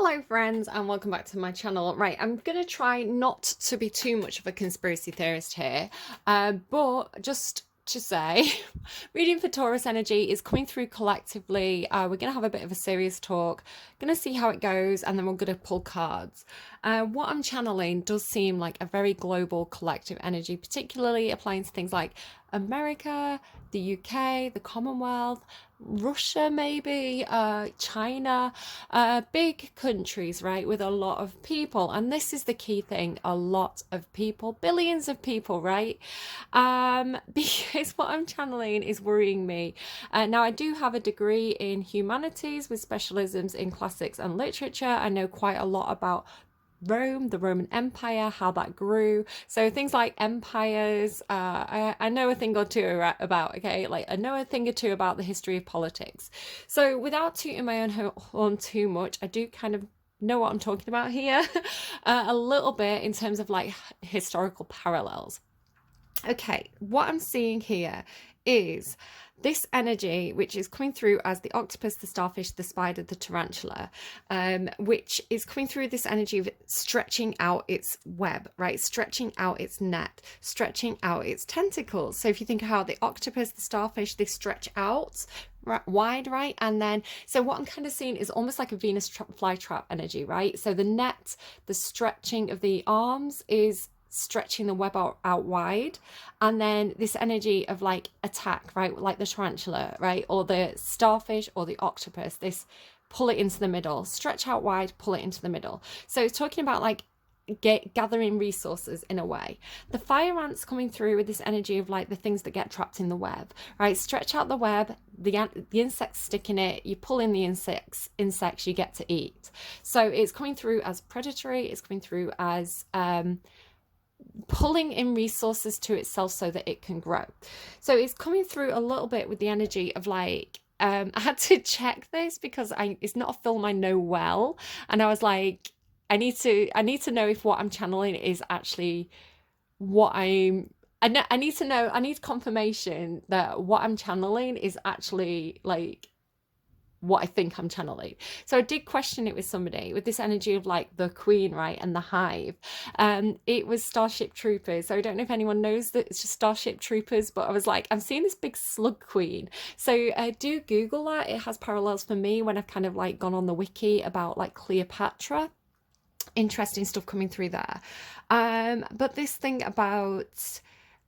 Hello friends and welcome back to my channel. Right, I'm gonna try not to be too much of a conspiracy theorist here, but just to say, reading for Taurus energy is coming through collectively. We're gonna have a bit of a serious talk, gonna see how it goes, and then we're gonna pull cards. What I'm channeling does seem like a very global collective energy, particularly applying to things like America, the UK, the Commonwealth, Russia, maybe, China, big countries, right, with a lot of people. And this is the key thing, a lot of people, billions of people, right? Because what I'm channeling is worrying me. Now, I do have a degree in humanities with specialisms in classics and literature. I know quite a lot about Rome, the Roman Empire, how that grew. So things like empires, I know a thing or two about, okay? Like I know a thing or two about the history of politics. So without tooting my own horn too much, I do kind of know what I'm talking about here a little bit in terms of like historical parallels. Okay, what I'm seeing here is this energy, which is coming through as the octopus, the starfish, the spider, the tarantula, which is coming through this energy of stretching out its web, right? Stretching out its net, stretching out its tentacles. So if you think of how the octopus, the starfish, they stretch out wide, right? And then, so what I'm kind of seeing is almost like a Venus flytrap energy, right? So the net, the stretching of the arms is stretching the web out wide, and then this energy of like attack, right, like the tarantula, right, or the starfish or the octopus, this pull it into the middle, stretch out wide, pull it into the middle. So it's talking about like gathering resources in a way. The fire ants coming through with this energy of like the things that get trapped in the web, right? Stretch out the web, the insects stick in it, you pull in the insects you get to eat. So it's coming through as predatory, it's coming through as pulling in resources to itself so that it can grow. So it's coming through a little bit with the energy of like, I had to check this because it's not a film I know well, and I was like, I need to know if what I'm channeling is actually what I need to know, I need confirmation that what I'm channeling is actually like what I think I'm channeling. So I did question it with somebody with this energy of like the queen, right, and the hive. It was Starship Troopers. So I don't know if anyone knows that it's just Starship Troopers, but I was like, I'm seeing this big slug queen. So do Google that. It has parallels for me when I've kind of like gone on the wiki about like Cleopatra. Interesting stuff coming through there. But this thing about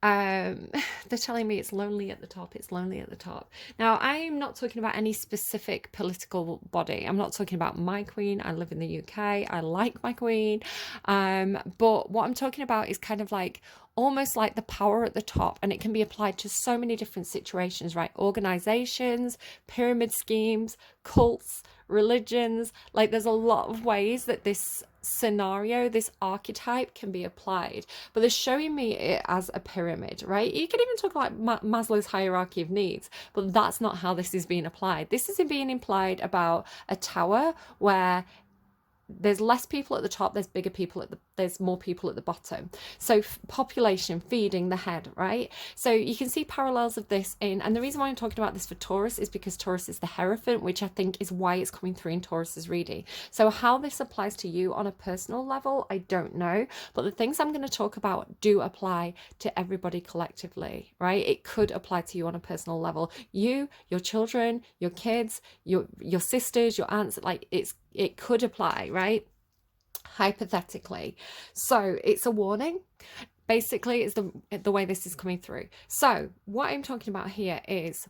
they're telling me it's lonely at the top, it's lonely at the top. Now, I'm not talking about any specific political body. I'm not talking about my queen. I live in the UK, I like my queen, but what I'm talking about is kind of like almost like the power at the top, and it can be applied to so many different situations, right? Organizations, pyramid schemes, cults, religions. Like there's a lot of ways that this scenario, this archetype can be applied, but they're showing me it as a pyramid, right? You can even talk about Maslow's hierarchy of needs, but that's not how this is being applied. This is being implied about a tower where there's less people at the top, there's bigger people there's more people at the bottom. So population feeding the head, right? So you can see parallels of this and the reason why I'm talking about this for Taurus is because Taurus is the Hierophant, which I think is why it's coming through in Taurus's reading. So how this applies to you on a personal level, I don't know, but the things I'm going to talk about do apply to everybody collectively, right? It could apply to you on a personal level. You, your children, your kids, your sisters, your aunts, like it could apply, right? Hypothetically. So it's a warning. Basically, it's the way this is coming through. So what I'm talking about here is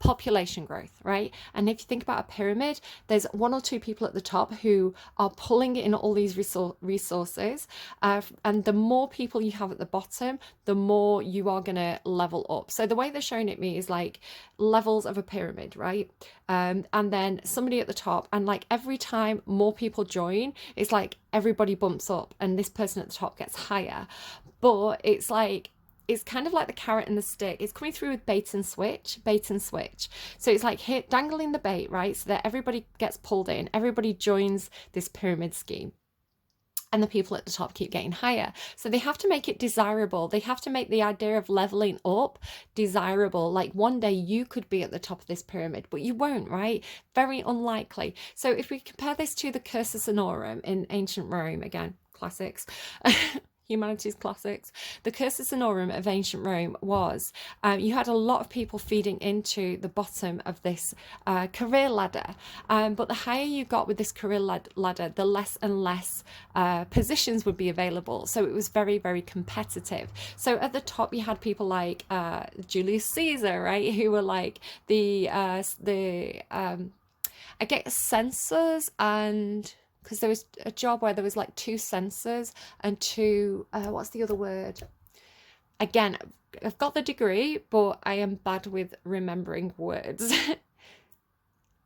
population growth, right? And if you think about a pyramid, there's one or two people at the top who are pulling in all these resources, and the more people you have at the bottom, the more you are going to level up. So the way they're showing it me is like levels of a pyramid, right? And then somebody at the top, and like every time more people join, it's like everybody bumps up and this person at the top gets higher. But it's like, it's kind of like the carrot and the stick. It's coming through with bait and switch. So it's like dangling the bait, right? So that everybody gets pulled in, everybody joins this pyramid scheme. and the people at the top keep getting higher. So they have to make it desirable. They have to make the idea of leveling up desirable. Like one day you could be at the top of this pyramid, but you won't, right? Very unlikely. So if we compare this to the Cursus Honorum in ancient Rome, again, classics, humanities classics, the Cursus Honorum of ancient Rome was you had a lot of people feeding into the bottom of this career ladder, but the higher you got with this career ladder, the less and less positions would be available. So it was very, very competitive. So at the top you had people like Julius Caesar, right, who were like the I guess censors, and because there was a job where there was like 2 censors and 2 what's the other word? Again, I've got the degree, but I am bad with remembering words.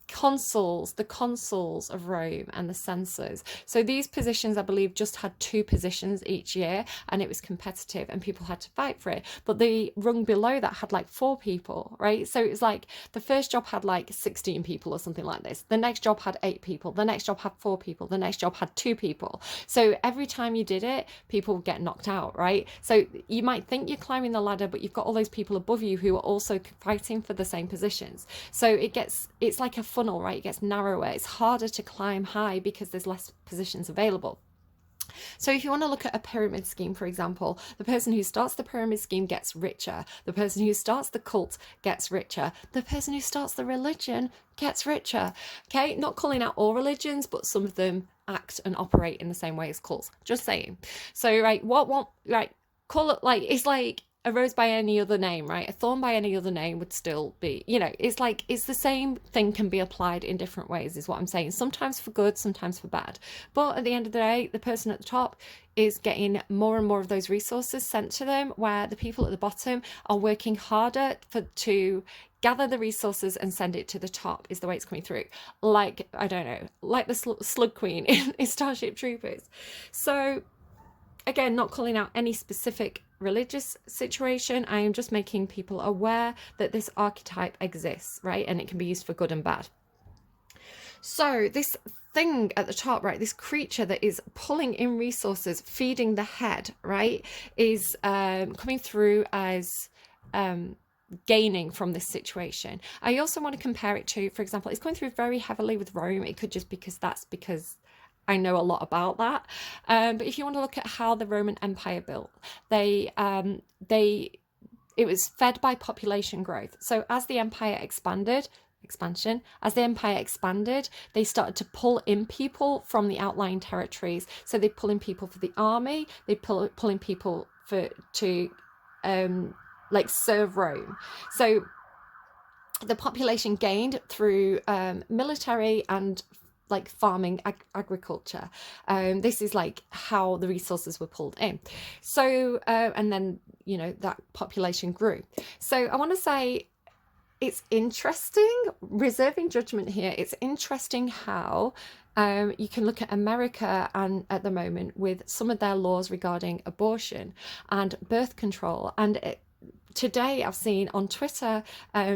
Consuls, the consuls of Rome and the censors. So these positions, I believe, just had 2 positions each year, and it was competitive and people had to fight for it. But the rung below that had like 4 people, right? So it was like the first job had like 16 people or something like this. The next job had 8 people. The next job had 4 people. The next job had 2 people. So every time you did it, people would get knocked out, right? So you might think you're climbing the ladder, but you've got all those people above you who are also fighting for the same positions. So it's like a funnel, right? It gets narrower. It's harder to climb high because there's less positions available. So if you want to look at a pyramid scheme, for example, the person who starts the pyramid scheme gets richer. The person who starts the cult gets richer. The person who starts the religion gets richer. Okay, not calling out all religions, but some of them act and operate in the same way as cults. Just saying. So right, call it like, it's like a rose by any other name, right? A thorn by any other name would still be, it's like, it's the same thing can be applied in different ways, is what I'm saying. Sometimes for good, sometimes for bad. But at the end of the day, the person at the top is getting more and more of those resources sent to them, where the people at the bottom are working harder to gather the resources and send it to the top, is the way it's coming through. Like, I don't know, like the Slug Queen in Starship Troopers. So again, not calling out any specific religious situation. I am just making people aware that this archetype exists, right? And it can be used for good and bad. So this thing at the top, right, this creature that is pulling in resources, feeding the head, right, is coming through as gaining from this situation. I also want to compare it to, for example, it's going through very heavily with Rome. It could just because I know a lot about that. But if you want to look at how the Roman Empire built, it was fed by population growth. So as the empire expanded, they started to pull in people from the outlying territories. So they pull in people for the army, they pull in people to serve Rome. So the population gained through military and like farming, agriculture. This is like how the resources were pulled in. So and then that population grew. So I want to say it's interesting, reserving judgment here. It's interesting how you can look at America and at the moment with some of their laws regarding abortion and birth control, and today I've seen on Twitter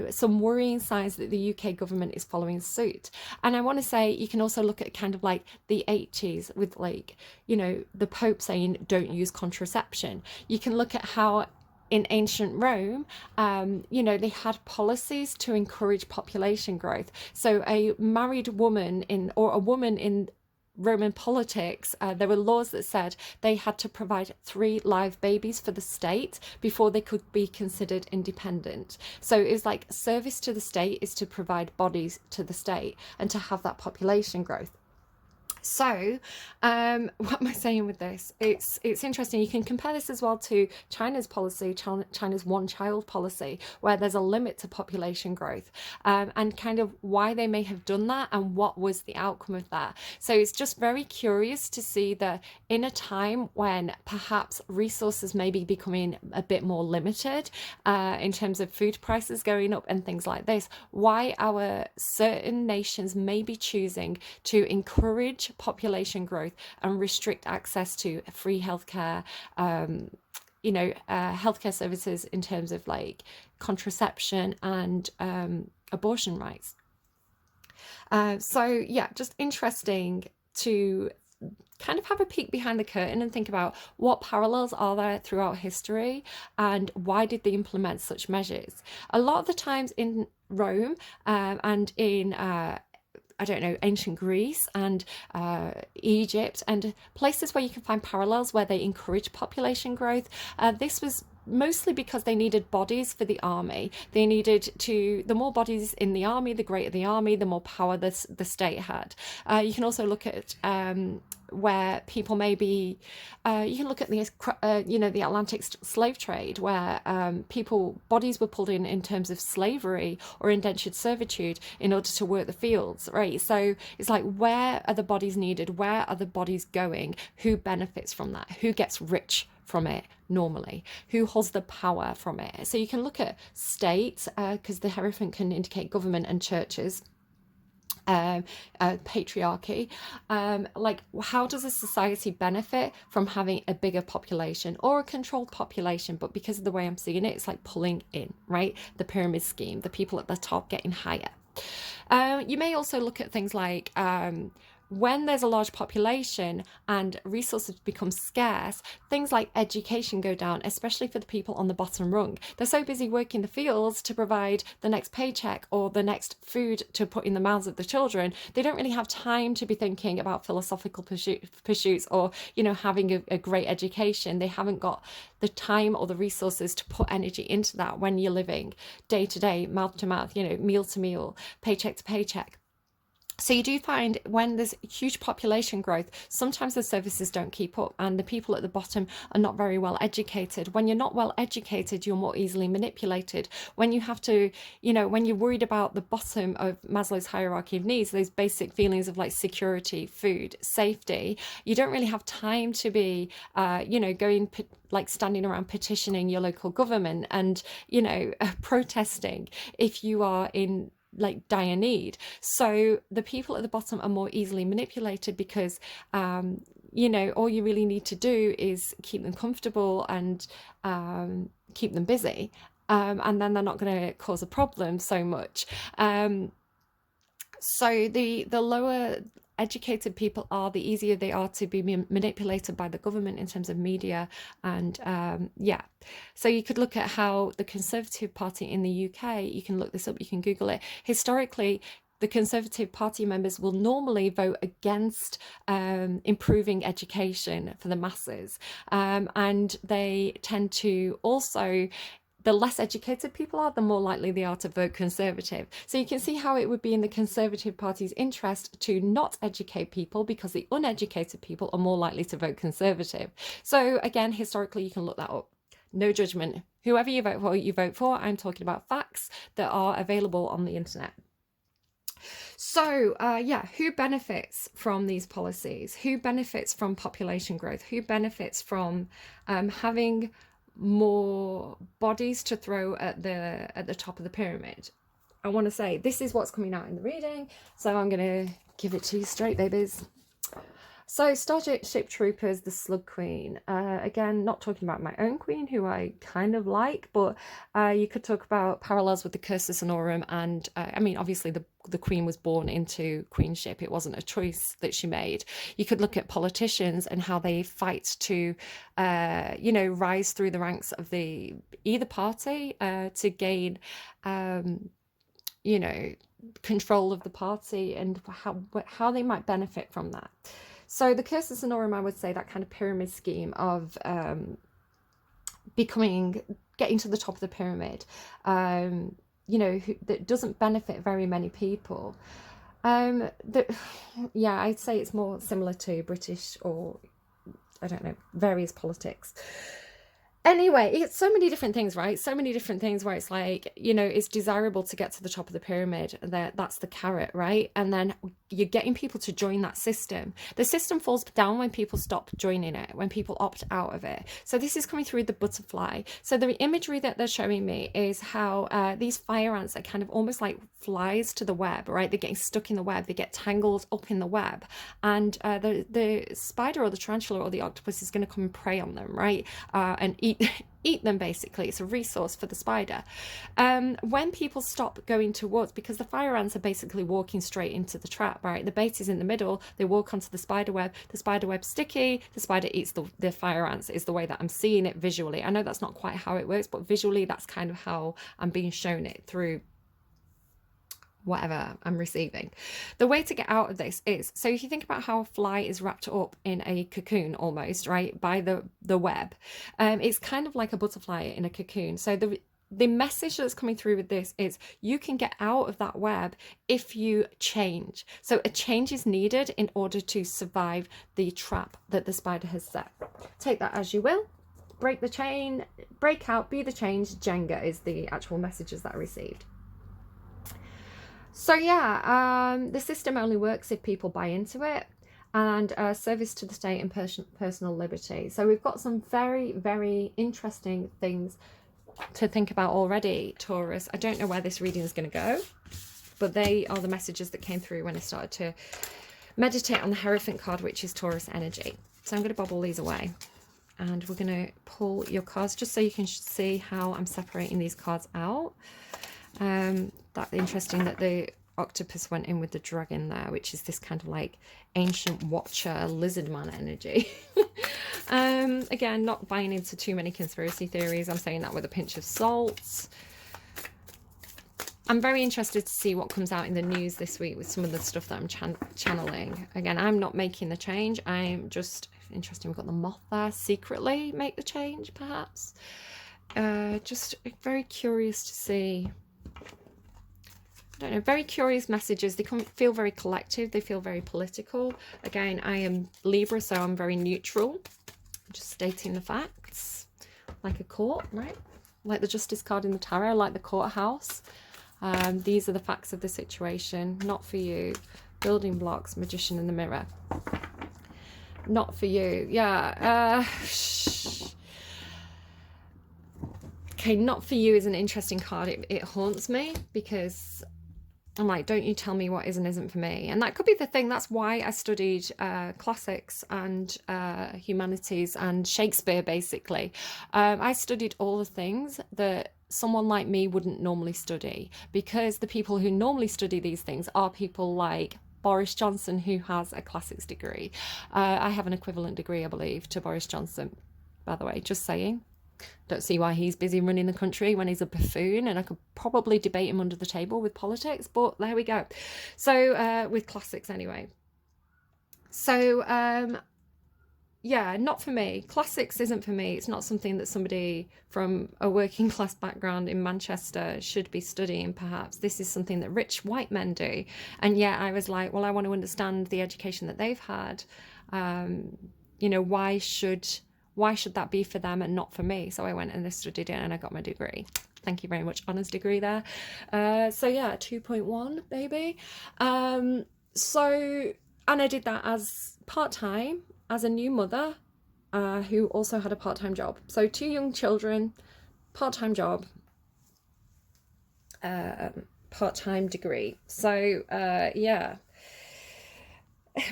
some worrying signs that the UK government is following suit. And I want to say you can also look at kind of like the 80s with the Pope saying don't use contraception. You can look at how in ancient Rome, they had policies to encourage population growth. So a married woman or a woman in Roman politics, there were laws that said they had to provide 3 live babies for the state before they could be considered independent. So it was like service to the state is to provide bodies to the state and to have that population growth. So what am I saying with this? It's interesting. You can compare this as well to China's policy, China's one-child policy, where there's a limit to population growth, and kind of why they may have done that and what was the outcome of that. So it's just very curious to see that in a time when perhaps resources may be becoming a bit more limited in terms of food prices going up and things like this, why our certain nations may be choosing to encourage population growth and restrict access to free healthcare, healthcare services in terms of like contraception and abortion rights. So yeah, just interesting to kind of have a peek behind the curtain and think about what parallels are there throughout history and why did they implement such measures. A lot of the times in Rome and in I don't know, ancient Greece and Egypt and places where you can find parallels where they encourage population growth. This was mostly because they needed bodies for the army. They needed to, the more bodies in the army, the greater the army, the more power the state had. You can also look at where people may be, you can look at the, the Atlantic slave trade, where bodies were pulled in terms of slavery or indentured servitude in order to work the fields, right? So it's like, where are the bodies needed? Where are the bodies going? Who benefits from that? Who gets rich from it normally? Who holds the power from it? So you can look at states, because the hierophant can indicate government and churches. Patriarchy, like how does a society benefit from having a bigger population or a controlled population? But because of the way I'm seeing it, it's like pulling in, right? The pyramid scheme, the people at the top getting higher. You may also look at things like when there's a large population and resources become scarce, things like education go down, especially for the people on the bottom rung. They're so busy working the fields to provide the next paycheck or the next food to put in the mouths of the children. They don't really have time to be thinking about philosophical pursuits or, having a great education. They haven't got the time or the resources to put energy into that when you're living day to day, mouth to mouth, meal to meal, paycheck to paycheck. So you do find when there's huge population growth, sometimes the services don't keep up and the people at the bottom are not very well educated. When you're not well educated, you're more easily manipulated. When you have to, when you're worried about the bottom of Maslow's hierarchy of needs, those basic feelings of like security, food, safety, you don't really have time to be, going like standing around petitioning your local government and, protesting if you are in like dire need. So the people at the bottom are more easily manipulated because all you really need to do is keep them comfortable and keep them busy, and then they're not going to cause a problem so much. So the lower educated people are, the easier they are to be manipulated by the government in terms of media. And so you could look at how the Conservative Party in the UK, you can look this up, you can Google it. Historically, the Conservative Party members will normally vote against improving education for the masses, and they tend to also, the less educated people are, the more likely they are to vote Conservative. So you can see how it would be in the Conservative Party's interest to not educate people because the uneducated people are more likely to vote Conservative. So again, historically, you can look that up. No judgment. Whoever you vote for, you vote for. I'm talking about facts that are available on the internet. So, who benefits from these policies? Who benefits from population growth? Who benefits from having more bodies to throw at the top of the pyramid? I want to say this is what's coming out in the reading, so I'm going to give it to you straight, babies. So Starship Troopers, the Slug Queen. Again, not talking about my own queen, who I kind of like, but you could talk about parallels with the Cursus Honorum. And obviously the queen was born into queenship. It wasn't a choice that she made. You could look at politicians and how they fight to, rise through the ranks of either party to gain, control of the party and how they might benefit from that. So the Cursus Honorum, I would say, that kind of pyramid scheme of getting to the top of the pyramid, that doesn't benefit very many people. I'd say it's more similar to British or, I don't know, various politics. Anyway, it's so many different things, right? So many different things where it's like, it's desirable to get to the top of the pyramid. That's the carrot, right? And then you're getting people to join that system. The system falls down when people stop joining it, when people opt out of it. So this is coming through the butterfly. So the imagery that they're showing me is how these fire ants are kind of almost like flies to the web, right? They're getting stuck in the web. They get tangled up in the web. And the spider or the tarantula or the octopus is going to come and prey on them, right? And eat eat them basically. It's a resource for the spider. When people stop going towards, because the fire ants are basically walking straight into the trap, right? The bait is in the middle, they walk onto the spider web's sticky, the spider eats the fire ants, is the way that I'm seeing it visually. I know that's not quite how it works, but visually that's kind of how I'm being shown it through whatever I'm receiving. The way to get out of this is, so if you think about how a fly is wrapped up in a cocoon almost, right, by the web, it's kind of like a butterfly in a cocoon. So the message that's coming through with this is you can get out of that web if you change. So a change is needed in order to survive the trap that the spider has set. Take that as you will. Break the chain, break out, be the change. Jenga is the actual messages that I received. So yeah, the system only works if people buy into it, and service to the state and personal liberty. So we've got some very, very interesting things to think about already, Taurus. I don't know where this reading is going to go, but they are the messages that came through when I started to meditate on the Hierophant card, which is Taurus energy. So I'm going to bubble these away, and we're going to pull your cards just so you can see how I'm separating these cards out. That's interesting that the octopus went in with the dragon there, which is this kind of like ancient watcher lizard man energy. Again, not buying into too many conspiracy theories. I'm saying that with a pinch of salt. I'm very interested to see what comes out in the news this week with some of the stuff that I'm channeling. Again, I'm not making the change. I'm just interested. We've got the moth there. Secretly make the change, perhaps. Just very curious to see. I don't know, very curious messages. They feel very collective. They feel very political. Again, I am Libra, so I'm very neutral. I'm just stating the facts. Like a court, right? Like the Justice card in the tarot, like the courthouse. These are the facts of the situation. Not for you. Building blocks, Magician in the mirror. Not for you. Yeah. Okay, not for you is an interesting card. It haunts me because I'm like, don't you tell me what is and isn't for me. And that could be the thing. That's why I studied classics and humanities and Shakespeare, basically. I studied all the things that someone like me wouldn't normally study, because the people who normally study these things are people like Boris Johnson, who has a classics degree. I have an equivalent degree, I believe, to Boris Johnson, by the way, just saying. Don't see why he's busy running the country when he's a buffoon, and I could probably debate him under the table with politics, but there we go. So with classics anyway. So yeah, not for me. Classics isn't for me. It's not something that somebody from a working class background in Manchester should be studying, perhaps. This is something that rich white men do. And yeah, I was like, well, I want to understand the education that they've had. You know, why should that be for them and not for me? So I went and I studied it and I got my degree. Thank you very much, honours degree there. So yeah, 2.1, baby. So, and I did that as part-time, as a new mother who also had a part-time job. So 2 young children, part-time job, part-time degree. So yeah,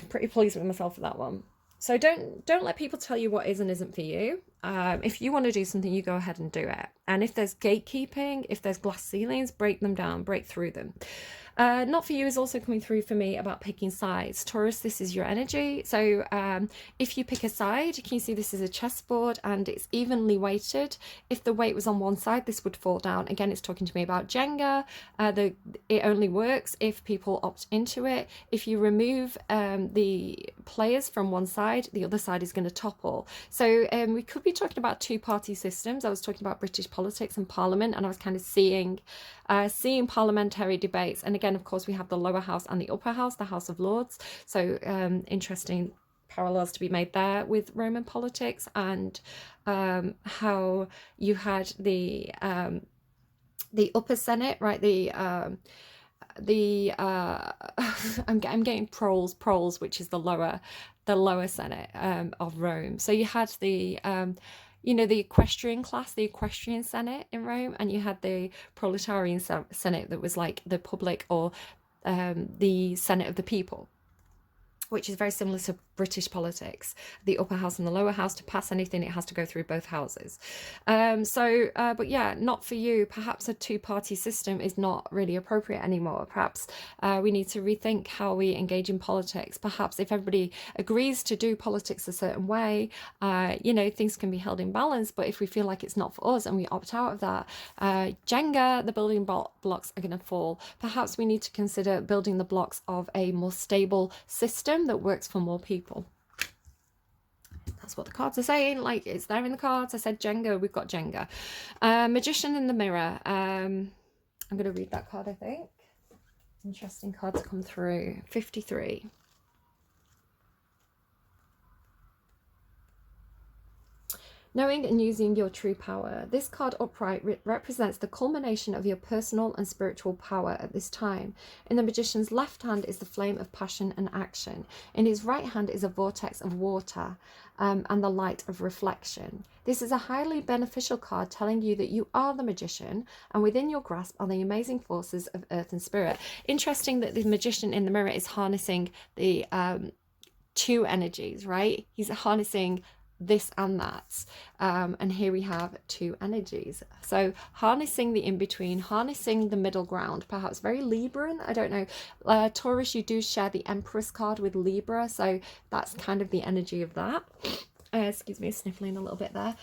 pretty pleased with myself for that one. So don't let people tell you what is and isn't for you. If you want to do something, you go ahead and do it. And if there's gatekeeping, if there's glass ceilings, break them down, break through them. Not for you is also coming through for me about picking sides. Taurus, this is your energy. So if you pick a side, can you see this is a chessboard and it's evenly weighted? If the weight was on one side, this would fall down. Again, it's talking to me about Jenga. It only works if people opt into it. If you remove the players from one side, the other side is going to topple. So we could be talking about 2-party systems. I was talking about British politics and Parliament, and I was kind of seeing parliamentary debates. And again, of course, we have the lower house and the upper house, the House of Lords. So interesting parallels to be made there with Roman politics, and how you had the upper Senate, right? I'm getting proles, which is the lower Senate of Rome. So you had the the equestrian class, the equestrian Senate in Rome, and you had the proletarian Senate that was like the public, or the Senate of the people. which is very similar to British politics. The upper house and the lower house, to pass anything, it has to go through both houses. But yeah, not for you. Perhaps a two-party system is not really appropriate anymore. Perhaps we need to rethink how we engage in politics. Perhaps if everybody agrees to do politics a certain way, things can be held in balance. But if we feel like it's not for us and we opt out of that, Jenga, the building blocks are going to fall. Perhaps we need to consider building the blocks of a more stable system that works for more people. That's what the cards are saying. Like, it's there in the cards. I said Jenga, we've got Jenga. Magician in the Mirror. I'm going to read that card, I think. Interesting card to come through. 53. Knowing and using your true power. This card upright represents the culmination of your personal and spiritual power at this time. In the Magician's left hand is the flame of passion and action. In his right hand is a vortex of water and the light of reflection. This is a highly beneficial card telling you that you are the Magician, and within your grasp are the amazing forces of earth and spirit. Interesting that the Magician in the mirror is harnessing the two energies, right? He's harnessing this and that, and here we have two energies. So harnessing the in-between, harnessing the middle ground, perhaps very Libran, I don't know. Taurus, you do share the Empress card with Libra, so that's kind of the energy of that. Excuse me, sniffling a little bit there.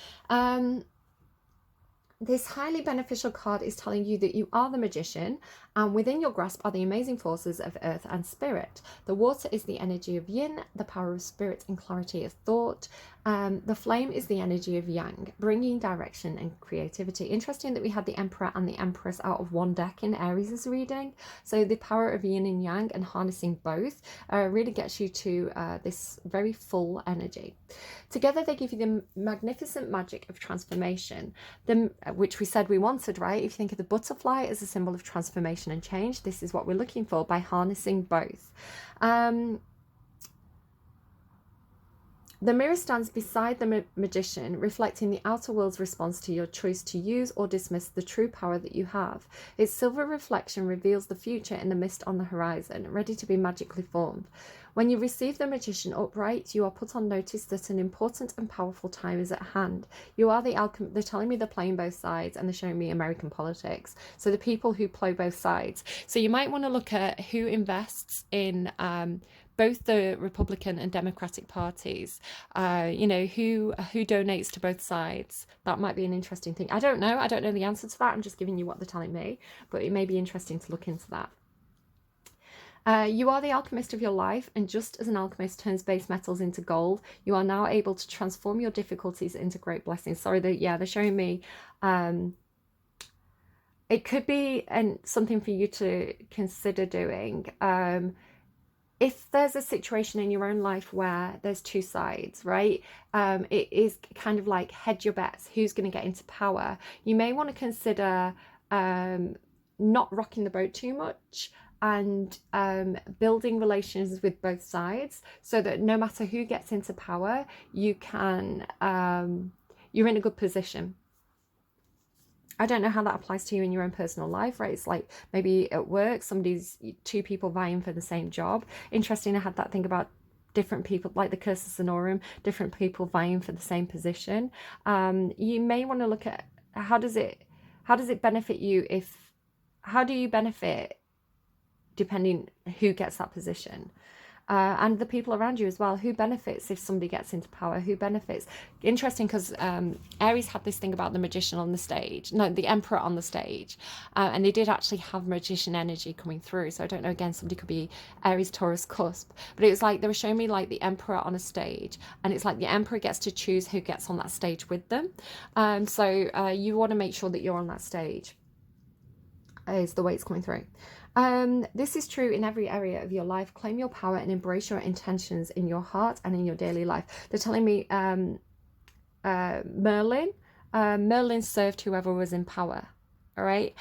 This highly beneficial card is telling you that you are the Magician, and within your grasp are the amazing forces of earth and spirit. The water is the energy of yin, the power of spirit and clarity of thought. The flame is the energy of yang, bringing direction and creativity. Interesting that we had the Emperor and the Empress out of one deck in Aries' reading. So the power of yin and yang and harnessing both really gets you to this very full energy. Together they give you the magnificent magic of transformation, which we said we wanted, right? If you think of the butterfly as a symbol of transformation and change, this is what we're looking for by harnessing both. The mirror stands beside the Magician, reflecting the outer world's response to your choice to use or dismiss the true power that you have. Its silver reflection reveals the future in the mist on the horizon, ready to be magically formed. When you receive the Magician upright, you are put on notice that an important and powerful time is at hand. You are the alchemist. They're telling me they're playing both sides, and they're showing me American politics. So the people who play both sides. So you might want to look at who invests in both the Republican and Democratic parties, who donates to both sides. That might be an interesting thing. I don't know the answer to that. I'm just giving you what they're telling me, but it may be interesting to look into that. You are the alchemist of your life, and just as an alchemist turns base metals into gold, you are now able to transform your difficulties into great blessings. Sorry, they're showing me it could be something for you to consider doing. If there's a situation in your own life where there's two sides, right? It is kind of like hedge your bets. Who's going to get into power? You may want to consider not rocking the boat too much, and building relations with both sides, so that no matter who gets into power, you can you're in a good position. I don't know how that applies to you in your own personal life, right? It's like maybe at work, two people vying for the same job. Interesting, I had that thing about different people, like the Cursus Honorum, different people vying for the same position. You may want to look at how does it benefit you how do you benefit depending who gets that position. And the people around you as well. Who benefits if somebody gets into power? Who benefits? Interesting, because Aries had this thing about the Magician on the stage. No, the Emperor on the stage. And they did actually have Magician energy coming through. So I don't know, again, somebody could be Aries, Taurus, cusp. But it was like they were showing me like the Emperor on a stage. And it's like the Emperor gets to choose who gets on that stage with them. So you want to make sure that you're on that stage, is the way it's coming through. This is true in every area of your life. Claim your power and embrace your intentions in your heart and in your daily life. They're telling me Merlin served whoever was in power. All right.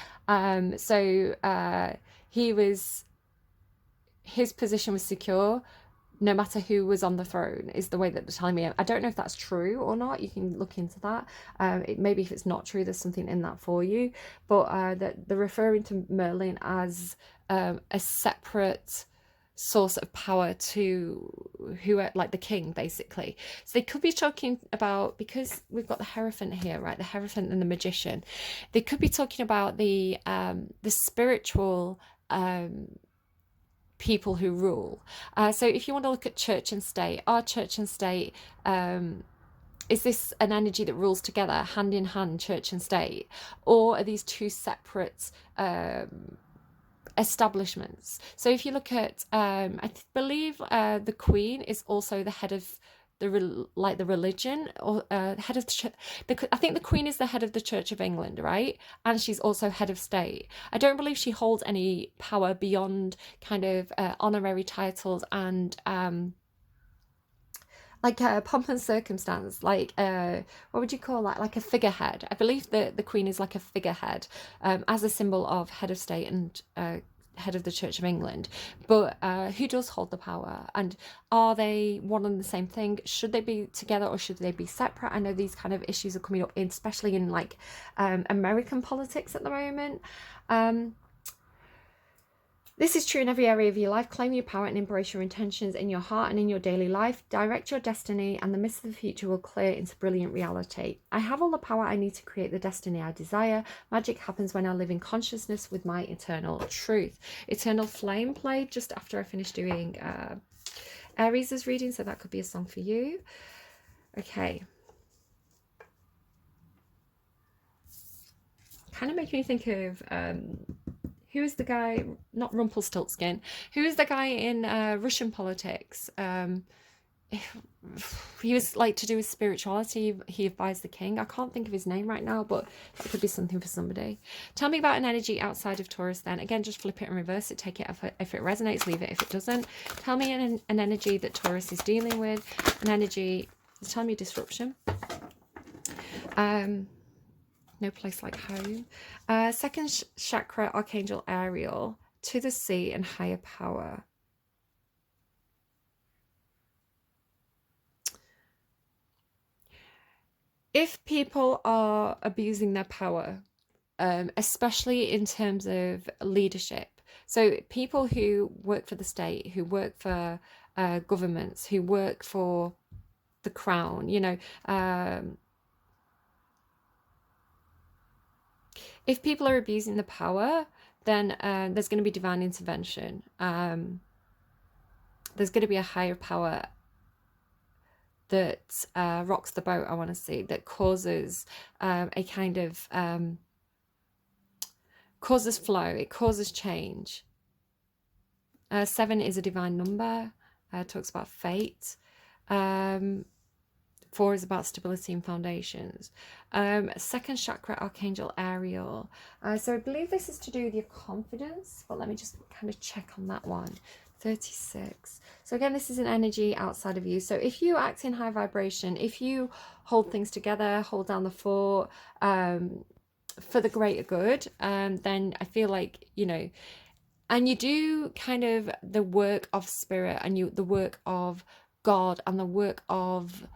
His position was secure no matter who was on the throne, is the way that they're telling me. I don't know if that's true or not. You can look into that. Maybe if it's not true, there's something in that for you. But they're referring to Merlin as a separate source of power to who are like the king, basically. So they could be talking about, because we've got the Hierophant here, right? The Hierophant and the magician. They could be talking about the spiritual people who rule. So if you want to look at church and state, our church and state, is this an energy that rules together, hand in hand, church and state? Or are these two separate establishments? So if you look at, I believe the Queen is also the head of the religion, or head of I think the Queen is the head of the Church of England, right? And she's also head of state. I don't believe she holds any power beyond kind of honorary titles and like pomp and circumstance, like what would you call that, like a figurehead. I believe that the Queen is like a figurehead, as a symbol of head of state and head of the Church of England. But who does hold the power, and are they one and the same thing? Should they be together or should they be separate? I know these kind of issues are coming up, especially in like American politics at the moment. This is true in every area of your life. Claim your power and embrace your intentions in your heart and in your daily life. Direct your destiny, and the mist of the future will clear into brilliant reality. I have all the power I need to create the destiny I desire. Magic happens when I live in consciousness with my eternal truth. Eternal Flame played just after I finished doing Aries' reading, so that could be a song for you. Okay. Kind of making me think of... who is the guy, not Rumpelstiltskin, who is the guy in Russian politics? He was like to do with spirituality. He advised the king. I can't think of his name right now, but that could be something for somebody. Tell me about an energy outside of Taurus then. Again, just flip it and reverse it. Take it if it resonates, leave it if it doesn't. Tell me an energy that Taurus is dealing with. An energy, tell me disruption. No place like home. Second chakra, Archangel Ariel, to the sea and higher power. If people are abusing their power, especially in terms of leadership, so people who work for the state, who work for governments, who work for the crown, you know, if people are abusing the power, then there's going to be divine intervention. There's going to be a higher power that rocks the boat, I want to see, that causes a kind of causes flow, it causes change. 7 is a divine number, talks about fate. 4 is about stability and foundations. Second chakra, Archangel Ariel. So I believe this is to do with your confidence, but let me just kind of check on that one. 36. So again, this is an energy outside of you. So if you act in high vibration, if you hold things together, hold down the fort for the greater good, then I feel like, you know, and you do kind of the work of spirit and the work of God and the work of...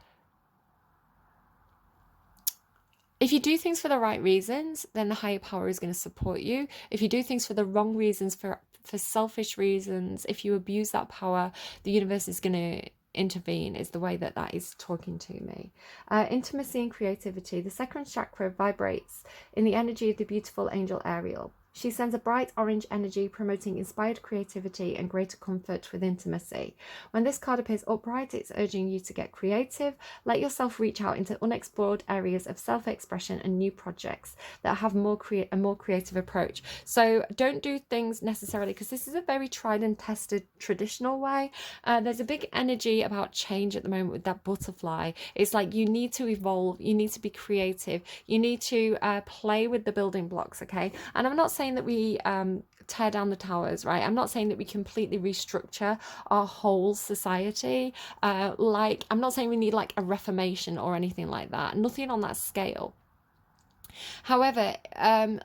If you do things for the right reasons, then the higher power is going to support you. If you do things for the wrong reasons, for selfish reasons, if you abuse that power, the universe is going to intervene, is the way that that is talking to me. Intimacy and creativity. The second chakra vibrates in the energy of the beautiful angel Ariel. She sends a bright orange energy promoting inspired creativity and greater comfort with intimacy. When this card appears upright, it's urging you to get creative. Let yourself reach out into unexplored areas of self-expression and new projects that have a more creative approach. So don't do things necessarily, because this is a very tried and tested traditional way. There's a big energy about change at the moment with that butterfly. It's like you need to evolve, you need to be creative, you need to play with the building blocks, okay? And I'm not saying that we tear down the towers, right? I'm not saying that we completely restructure our whole society. Like, I'm not saying we need like a reformation or anything like that. Nothing on that scale. However,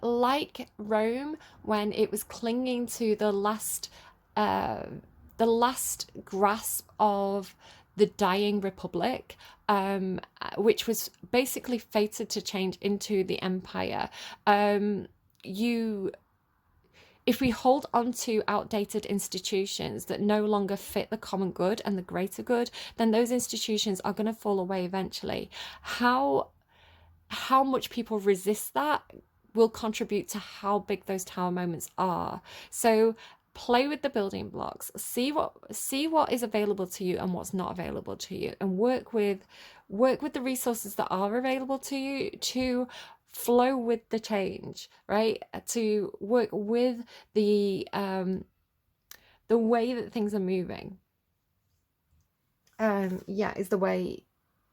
like Rome, when it was clinging to the last grasp of the dying republic, which was basically fated to change into the empire, if if we hold on to outdated institutions that no longer fit the common good and the greater good, then those institutions are going to fall away eventually. How much people resist that will contribute to how big those tower moments are. So play with the building blocks, see what is available to you and what's not available to you, and work with the resources that are available to you to flow with the change, right? To work with the way that things are moving. Yeah, is the way.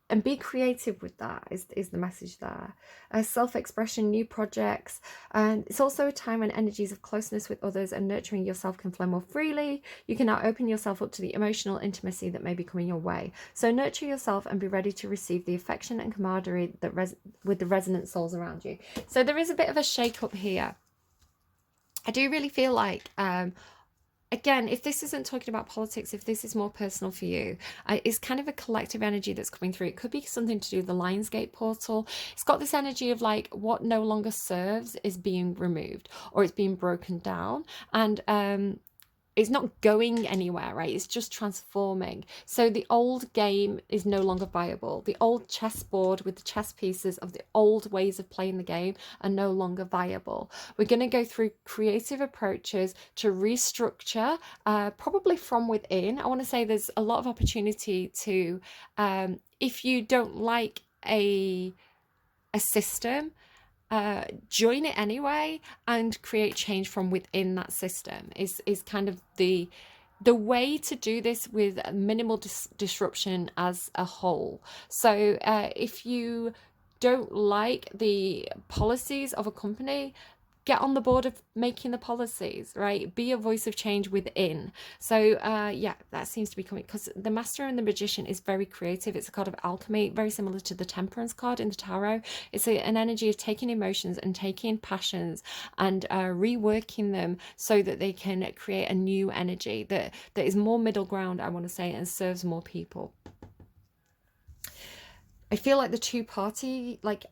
And be creative with that is the message there. Self-expression, new projects, and it's also a time when energies of closeness with others and nurturing yourself can flow more freely. You can now open yourself up to the emotional intimacy that may be coming your way. So nurture yourself and be ready to receive the affection and camaraderie that with the resonant souls around you. So there is a bit of a shake-up here. I do really feel like again, if this isn't talking about politics, if this is more personal for you, it's kind of a collective energy that's coming through. It could be something to do with the Lionsgate portal. It's got this energy of like what no longer serves is being removed or it's being broken down. And it's not going anywhere, right? It's just transforming. So the old game is no longer viable. The old chessboard with the chess pieces of the old ways of playing the game are no longer viable. We're going to go through creative approaches to restructure, probably from within. I want to say there's a lot of opportunity to, if you don't like a system, join it anyway and create change from within that system is kind of the way to do this with minimal disruption as a whole. So if you don't like the policies of a company, get on the board of making the policies, right? Be a voice of change within. So yeah, that seems to be coming, because the Master and the Magician is very creative. It's a card of alchemy, very similar to the Temperance card in the Tarot. It's an energy of taking emotions and taking passions and reworking them so that they can create a new energy that is more middle ground, I want to say, and serves more people. I feel like the two-party, like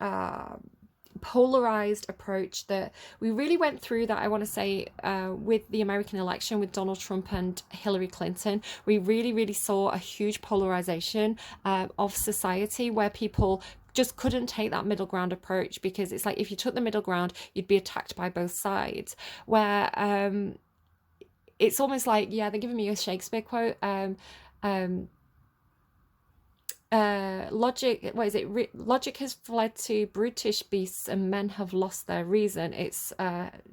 polarized approach that we really went through, that I want to say with the American election with Donald Trump and Hillary Clinton, we really saw a huge polarization of society where people just couldn't take that middle ground approach, because it's like if you took the middle ground you'd be attacked by both sides, where it's almost like, yeah, they're giving me a Shakespeare quote, logic, what is it, logic has fled to brutish beasts and men have lost their reason. It's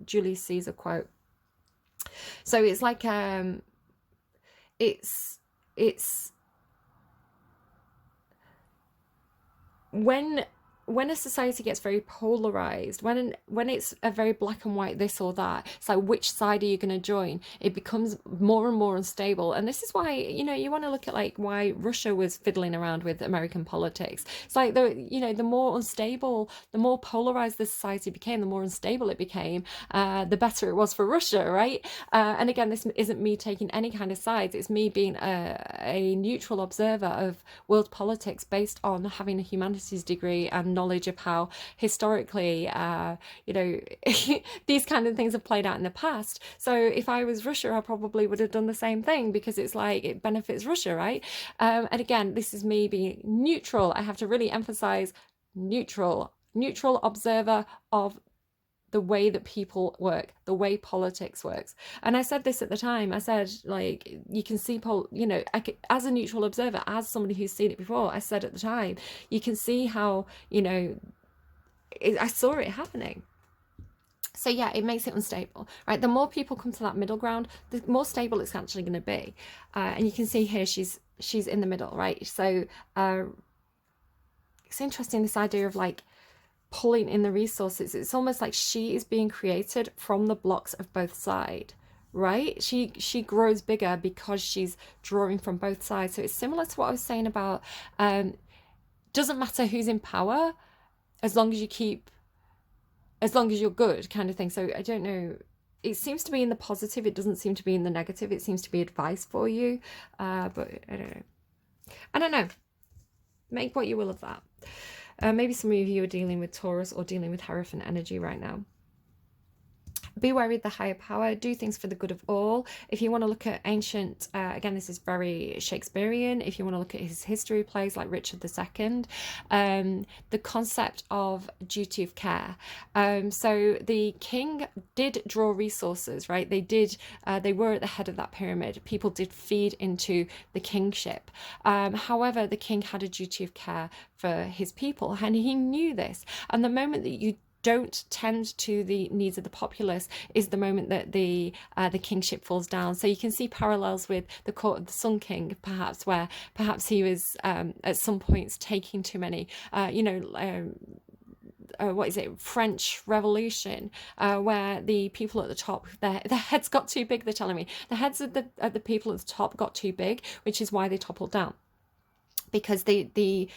Julius Caesar quote. So it's like it's when a society gets very polarized, when it's a very black and white this or that, it's like, which side are you going to join? It becomes more and more unstable. And this is why, you know, you want to look at like why Russia was fiddling around with American politics. It's like, the more unstable, the more polarized the society became, the more unstable it became, the better it was for Russia, right? And again, this isn't me taking any kind of sides. It's me being a neutral observer of world politics based on having a humanities degree and knowledge of how historically these kind of things have played out in the past. So if I was Russia, I probably would have done the same thing, because it's like it benefits Russia, right? And again, this is me being neutral. I have to really emphasize neutral observer of the way that people work, the way politics works. And I said this at the time. I said, like, you can see, as a neutral observer, as somebody who's seen it before, I said at the time, you can see how, I saw it happening. So yeah, it makes it unstable, right? The more people come to that middle ground, the more stable it's actually going to be. And you can see here, she's in the middle, right? So it's interesting, this idea of like pulling in the resources. It's almost like she is being created from the blocks of both sides, right? She grows bigger because she's drawing from both sides. So it's similar to what I was saying about doesn't matter who's in power, as long as you're good, kind of thing. So I don't know, it seems to be in the positive, it doesn't seem to be in the negative. It seems to be advice for you, but I don't know, make what you will of that. Maybe some of you are dealing with Taurus or dealing with Hierophant energy right now. Be wary of the higher power, do things for the good of all. If you want to look at ancient, again, this is very Shakespearean. If you want to look at his history plays like Richard II, the concept of duty of care. So the king did draw resources, right? They were at the head of that pyramid. People did feed into the kingship. However, the king had a duty of care for his people, and he knew this. And the moment that you don't tend to the needs of the populace is the moment that the kingship falls down. So you can see parallels with the court of the Sun King, perhaps, where perhaps he was at some points taking too many, what is it, French Revolution, where the people at the top, their heads got too big. They're telling me the heads of the people at the top got too big, which is why they toppled down, because the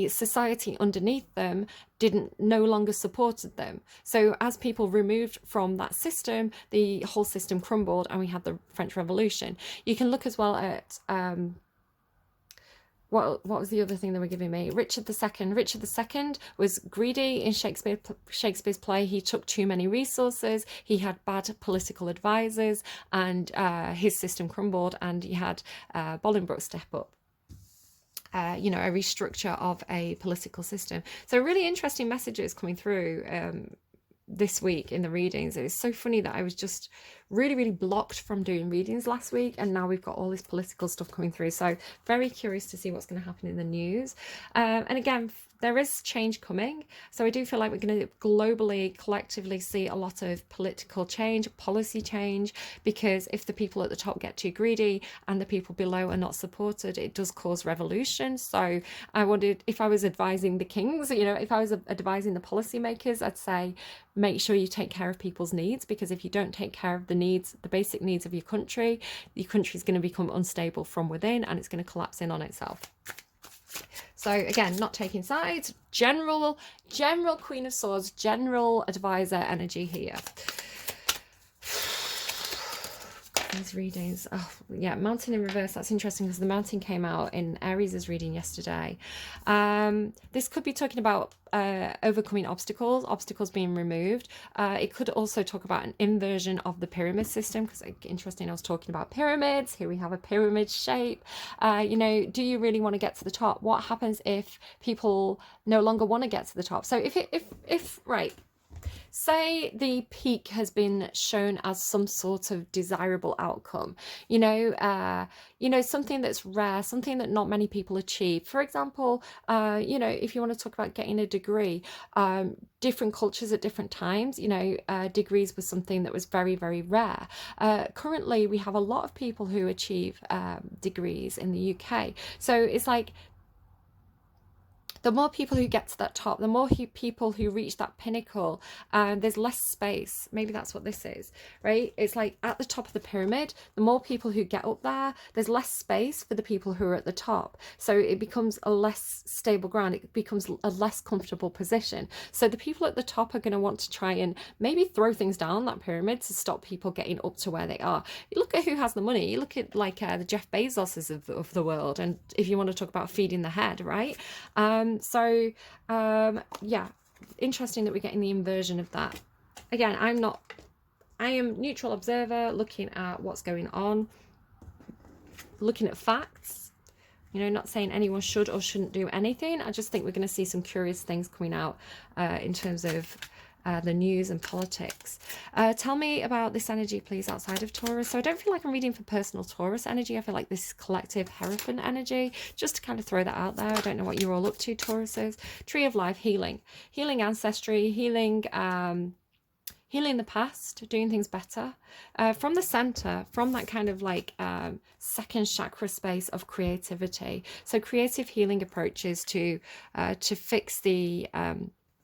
society underneath them didn't no longer supported them. So as people removed from that system, the whole system crumbled, and we had the French Revolution. You can look as well at what was the other thing they were giving me? Richard II. Richard II was greedy in Shakespeare's play. He took too many resources. He had bad political advisors, and his system crumbled, and he had Bolingbroke step up. A restructure of a political system. So really interesting messages coming through this week in the readings. It was so funny that I was just really, really blocked from doing readings last week, and now we've got all this political stuff coming through. So very curious to see what's going to happen in the news. And again, there is change coming. So I do feel like we're going to globally, collectively see a lot of political change, policy change, because if the people at the top get too greedy and the people below are not supported, it does cause revolution. So I wondered if I was advising the kings, if I was advising the policymakers, I'd say make sure you take care of people's needs, because if you don't take care of the basic needs of your country is going to become unstable from within, and it's going to collapse in on itself. So again, not taking sides, general Queen of Swords, general advisor energy here. These readings, Mountain in reverse. That's interesting because the Mountain came out in Aries' reading yesterday. This could be talking about overcoming obstacles being removed. It could also talk about an inversion of the pyramid system, because interesting, I was talking about pyramids. Here we have a pyramid shape. Do you really want to get to the top? What happens if people no longer want to get to the top? So if right, say the peak has been shown as some sort of desirable outcome, something that's rare, something that not many people achieve. For example, if you want to talk about getting a degree, different cultures at different times, degrees was something that was very, very rare. Currently, we have a lot of people who achieve degrees in the UK. So it's like, the more people who get to that top, the more people who reach that pinnacle, there's less space. Maybe that's what this is, right? It's like at the top of the pyramid, the more people who get up there, there's less space for the people who are at the top. So it becomes a less stable ground. It becomes a less comfortable position. So the people at the top are going to want to try and maybe throw things down that pyramid to stop people getting up to where they are. You look at who has the money. You look at like the Jeff Bezoses of the world. And if you want to talk about feeding the head, right? Interesting that we're getting the inversion of that. Again, I am neutral observer, looking at what's going on, looking at facts, not saying anyone should or shouldn't do anything. I just think we're going to see some curious things coming out in terms of the news and politics. Tell me about this energy, please, outside of Taurus. So I don't feel like I'm reading for personal Taurus energy. I feel like this is collective Hierophant energy, just to kind of throw that out there. I don't know what you're all up to, Tauruses. Tree of Life, healing ancestry, healing the past, doing things better. From the center, from that kind of like second chakra space of creativity. So creative healing approaches to fix the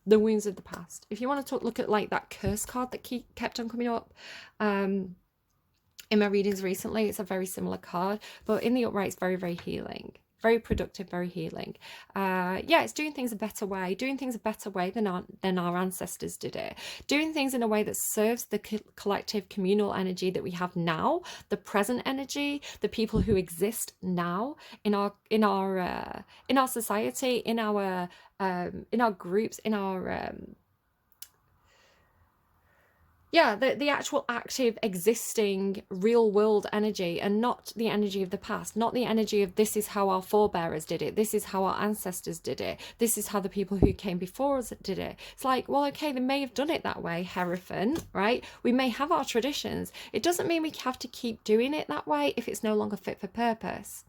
wounds of the past. If you want to look at like that curse card that kept on coming up in my readings recently, it's a very similar card, but in the upright, it's very, very healing, very productive, very healing. It's doing things a better way than our ancestors did it, doing things in a way that serves the collective communal energy that we have now, the present energy, the people who exist now in our society, in our groups, in our Yeah, the actual active existing real world energy, and not the energy of the past, not the energy of this is how our forebears did it, this is how our ancestors did it, this is how the people who came before us did it. It's like, well, okay, they may have done it that way, Hierophant, right? We may have our traditions. It doesn't mean we have to keep doing it that way if it's no longer fit for purpose.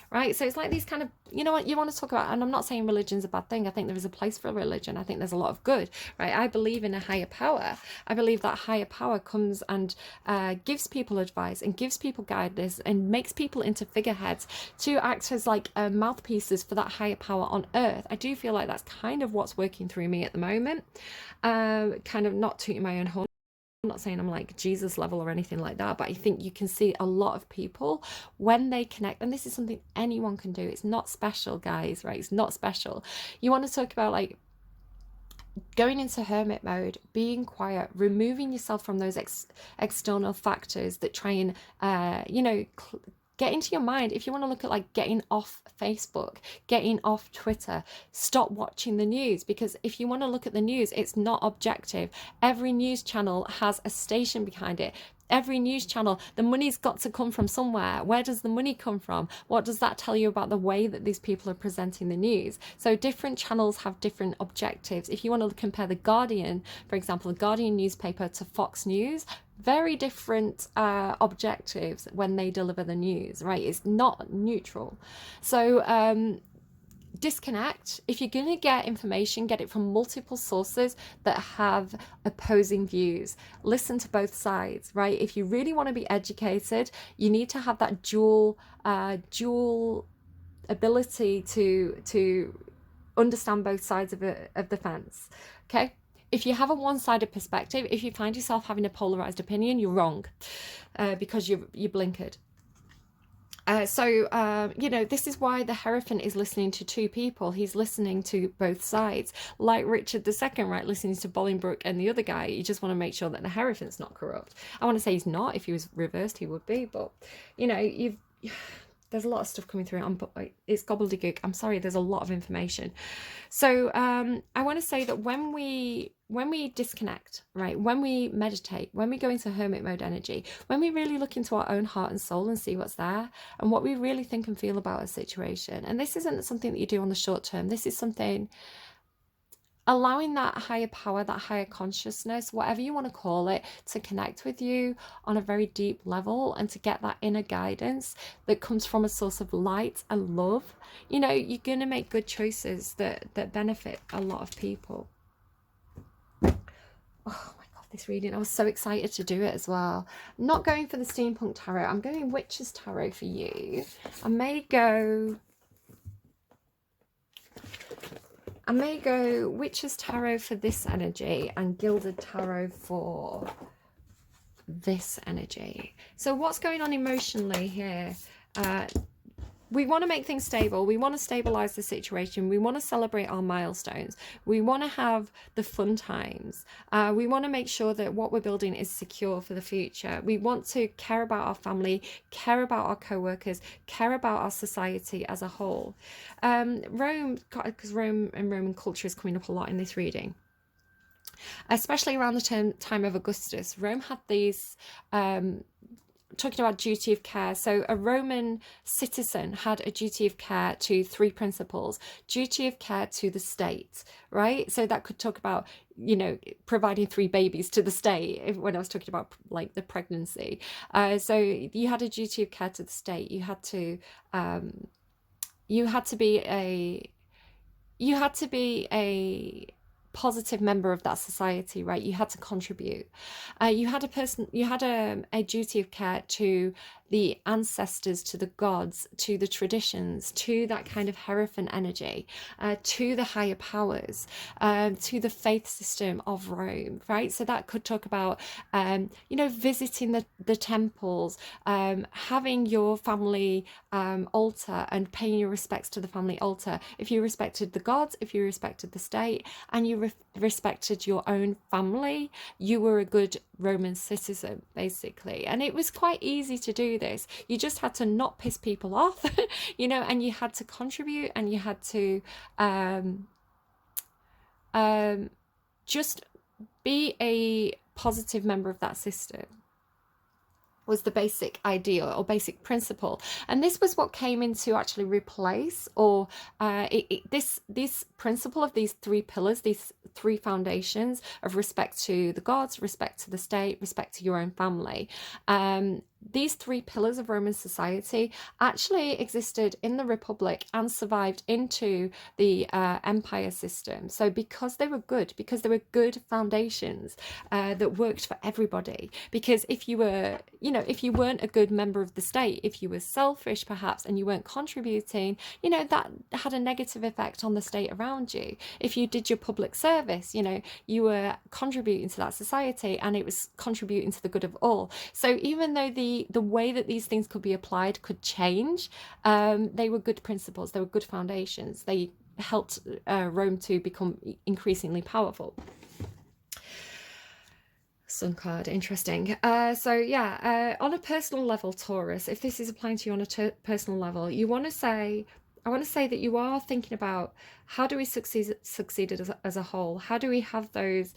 Right, so it's like these kind of, you know what you want to talk about, and I'm not saying religion's a bad thing. I think there is a place for religion. I think there's a lot of good, right? I believe in a higher power. I believe that higher power comes and gives people advice and gives people guidance and makes people into figureheads to act as like mouthpieces for that higher power on earth. I do feel like that's kind of what's working through me at the moment. Kind of not tooting my own horn. I'm not saying I'm like Jesus level or anything like that, but I think you can see a lot of people when they connect, and this is something anyone can do. It's not special, guys, right? It's not special. You want to talk about like going into hermit mode, being quiet, removing yourself from those external factors that try and, get into your mind. If you want to look at like getting off Facebook, getting off Twitter, stop watching the news, because if you want to look at the news, it's not objective. Every news channel has a station behind it. Every news channel, the money's got to come from somewhere. Where does the money come from? What does that tell you about the way that these people are presenting the news? So different channels have different objectives. If you want to compare the Guardian, for example, the Guardian newspaper to Fox News, very different objectives when they deliver the news, right? It's not neutral. So disconnect. If you're going to get information, get it from multiple sources that have opposing views. Listen to both sides, right? If you really want to be educated, you need to have that dual ability to understand both sides of the fence. Okay. If you have a one-sided perspective, if you find yourself having a polarized opinion, you're wrong, because you're blinkered. This is why the Hierophant is listening to two people. He's listening to both sides. Like Richard II, right, listening to Bolingbroke and the other guy. You just want to make sure that the Hierophant's not corrupt. I want to say he's not. If he was reversed, he would be. But, there's a lot of stuff coming through. It's gobbledygook. I'm sorry, there's a lot of information. So I want to say that when we disconnect, right, when we meditate, when we go into hermit mode energy, when we really look into our own heart and soul and see what's there and what we really think and feel about a situation, and this isn't something that you do on the short term, this is something, allowing that higher power, that higher consciousness, whatever you want to call it, to connect with you on a very deep level and to get that inner guidance that comes from a source of light and love, you're going to make good choices that benefit a lot of people. Oh my God, this reading, I was so excited to do it as well. I'm not going for the Steampunk Tarot. I'm going Witch's Tarot for you. I may go Witch's Tarot for this energy and Gilded Tarot for this energy. So what's going on emotionally here? We want to make things stable. We want to stabilize the situation. We want to celebrate our milestones. We want to have the fun times. We want to make sure that what we're building is secure for the future. We want to care about our family, care about our co-workers, care about our society as a whole. Rome, because Rome and Roman culture is coming up a lot in this reading. Especially around the time of Augustus, Rome had these talking about duty of care. So a Roman citizen had a duty of care to three principles: duty of care to the state, right? So that could talk about, providing three babies to the state when I was talking about like the pregnancy. So you had a duty of care to the state. You had to be a positive member of that society, right? You had to contribute. You had a duty of care to the ancestors, to the gods, to the traditions, to that kind of Hierophant energy, to the higher powers, to the faith system of Rome, right? So that could talk about, visiting the temples, having your family altar and paying your respects to the family altar. If you respected the gods, if you respected the state, and you respected your own family, you were a good Roman citizen, basically. And it was quite easy to do this. You just had to not piss people off, and you had to contribute, and you had to just be a positive member of that system was the basic idea or basic principle, and this was what came in to actually replace, or this principle of these three pillars, these three foundations of respect to the gods, respect to the state, respect to your own family. These three pillars of Roman society actually existed in the Republic and survived into the empire system. So because they were good foundations that worked for everybody. Because if you were, if you weren't a good member of the state, if you were selfish perhaps and you weren't contributing, that had a negative effect on the state around you. If you did your public service, you were contributing to that society and it was contributing to the good of all. So even though the way that these things could be applied could change, they were good principles, they were good foundations. They helped Rome to become increasingly powerful. Sun card, interesting. So yeah, on a personal level, Taurus, if this is applying to you on a personal level, I want to say that you are thinking about, how do we succeed as a whole? How do we have those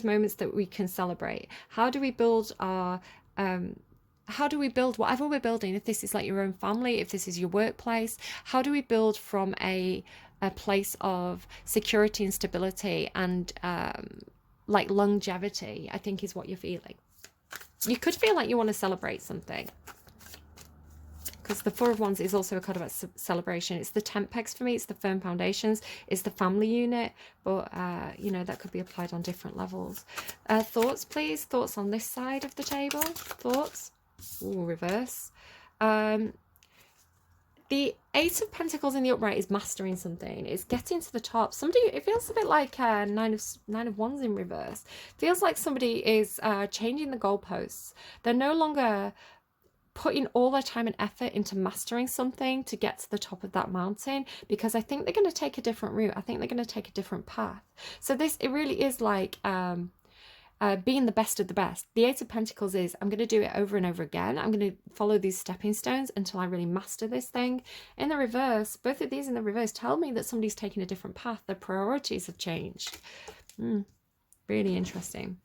moments that we can celebrate? How do we build our how do we build whatever we're building? If this is like your own family, if this is your workplace, how do we build from a place of security and stability and like longevity, I think is what you're feeling. You could feel like you want to celebrate something, because the Four of Wands is also a card about celebration. It's the Tempex for me, it's the firm foundations, it's the family unit, but that could be applied on different levels. Thoughts, please. Thoughts on this side of the table. Thoughts. Ooh, reverse. The Eight of Pentacles in the upright is mastering something. It's getting to the top. It feels a bit like Nine of Wands in reverse. Feels like somebody is changing the goalposts. They're no longer putting all their time and effort into mastering something to get to the top of that mountain, because I think they're going to take a different route. I think they're going to take a different path. So it really is like being the best of the best. The Eight of Pentacles is, I'm going to do it over and over again. I'm going to follow these stepping stones until I really master this thing. In the reverse, both of these in the reverse tell me that somebody's taking a different path. Their priorities have changed. Really interesting.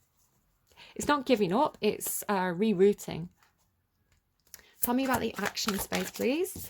It's not giving up, it's rerouting. Tell me about the action space, please.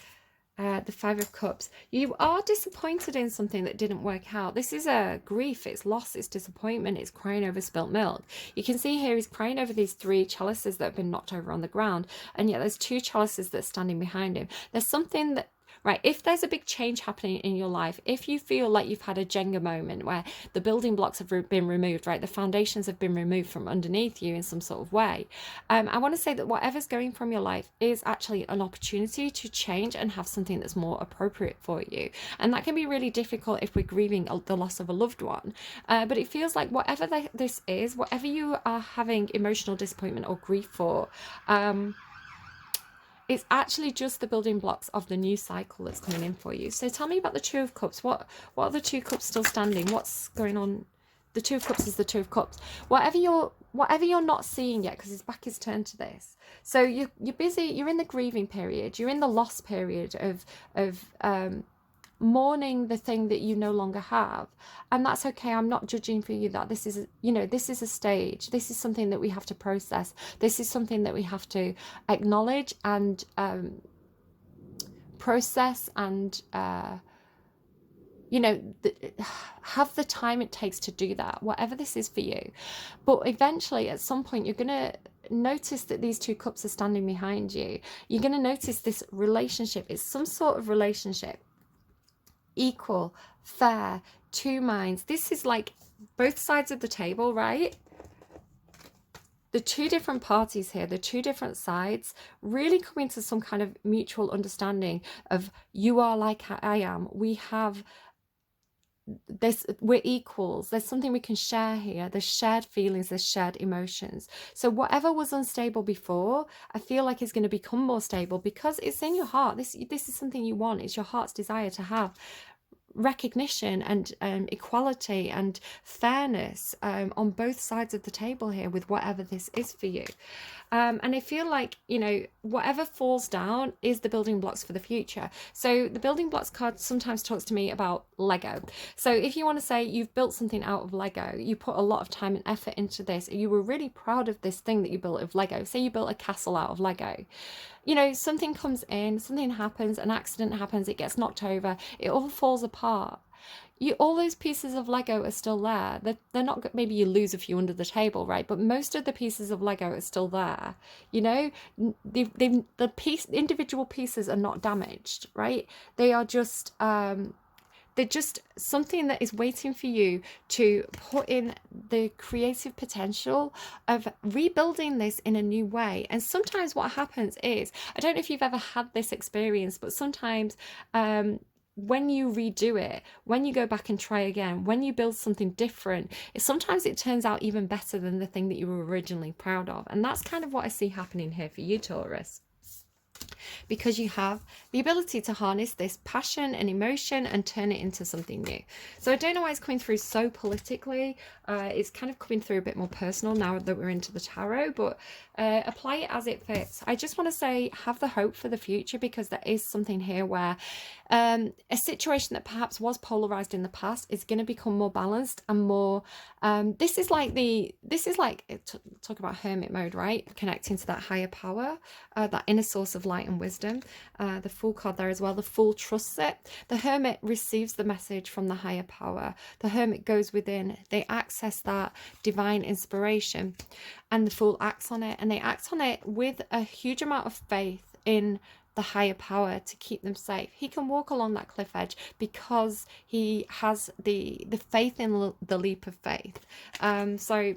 The Five of Cups. You are disappointed in something that didn't work out. This is a grief, it's loss, it's disappointment, it's crying over spilt milk. You can see here he's crying over these three chalices that have been knocked over on the ground, and yet there's two chalices that are standing behind him. There's something that, right, if there's a big change happening in your life, if you feel like you've had a Jenga moment where the building blocks have been removed, right, the foundations have been removed from underneath you in some sort of way, I want to say that whatever's going from your life is actually an opportunity to change and have something that's more appropriate for you. And that can be really difficult if we're grieving the loss of a loved one. But it feels like whatever this is, whatever you are having emotional disappointment or grief for, it's actually just the building blocks of the new cycle that's coming in for you. So tell me about the Two of Cups. What are the Two Cups still standing? What's going on? The Two of Cups is the Two of Cups. Whatever you're not seeing yet, because his back is turned to this. So you're busy. You're in the grieving period. You're in the loss period of mourning the thing that you no longer have, and that's okay. I'm not judging for you that this is a stage. This is something that we have to process. This is something that we have to acknowledge and process and have the time it takes to do that, whatever this is for you. But eventually at some point you're gonna notice that these two cups are standing behind you. You're gonna notice this relationship is some sort of relationship, equal, fair, two minds. This is like both sides of the table, right? The two different parties here, the two different sides, really coming to some kind of mutual understanding of, you are like I am. We have this, we're equals. There's something we can share here. There's shared feelings, there's shared emotions. So whatever was unstable before, I feel like is going to become more stable because it's in your heart. This is something you want. It's your heart's desire to have recognition and equality and fairness on both sides of the table here with whatever this is for you. And I feel like, you know, whatever falls down is the building blocks for the future. So the building blocks card sometimes talks to me about Lego. So if you want to say you've built something out of Lego, you put a lot of time and effort into this, you were really proud of this thing that you built of Lego. Say you built a castle out of Lego. You know, something comes in, something happens, an accident happens, it gets knocked over, it all falls apart. All those pieces of Lego are still there. They're not, maybe you lose a few under the table, right? But most of the pieces of Lego are still there. You know, individual pieces are not damaged, right? They are just they're just something that is waiting for you to put in the creative potential of rebuilding this in a new way. And sometimes what happens is, I don't know if you've ever had this experience, but sometimes when you redo it, when you go back and try again, when you build something different, sometimes it turns out even better than the thing that you were originally proud of. And that's kind of what I see happening here for you, Taurus, because you have the ability to harness this passion and emotion and turn it into something new. So I don't know why it's coming through so politically. It's kind of coming through a bit more personal now that we're into the tarot, but apply it as it fits. I just want to say, have the hope for the future, because there is something here where a situation that perhaps was polarized in the past is going to become more balanced and more this is like talk about hermit mode, right? Connecting to that higher power, that inner source of light and wisdom. The Fool card there as well. The Fool trusts it. The Hermit receives the message from the higher power. The Hermit goes within. They access that divine inspiration, and the Fool acts on it, and they act on it with a huge amount of faith in the higher power to keep them safe. He can walk along that cliff edge because he has the faith in the leap of faith. So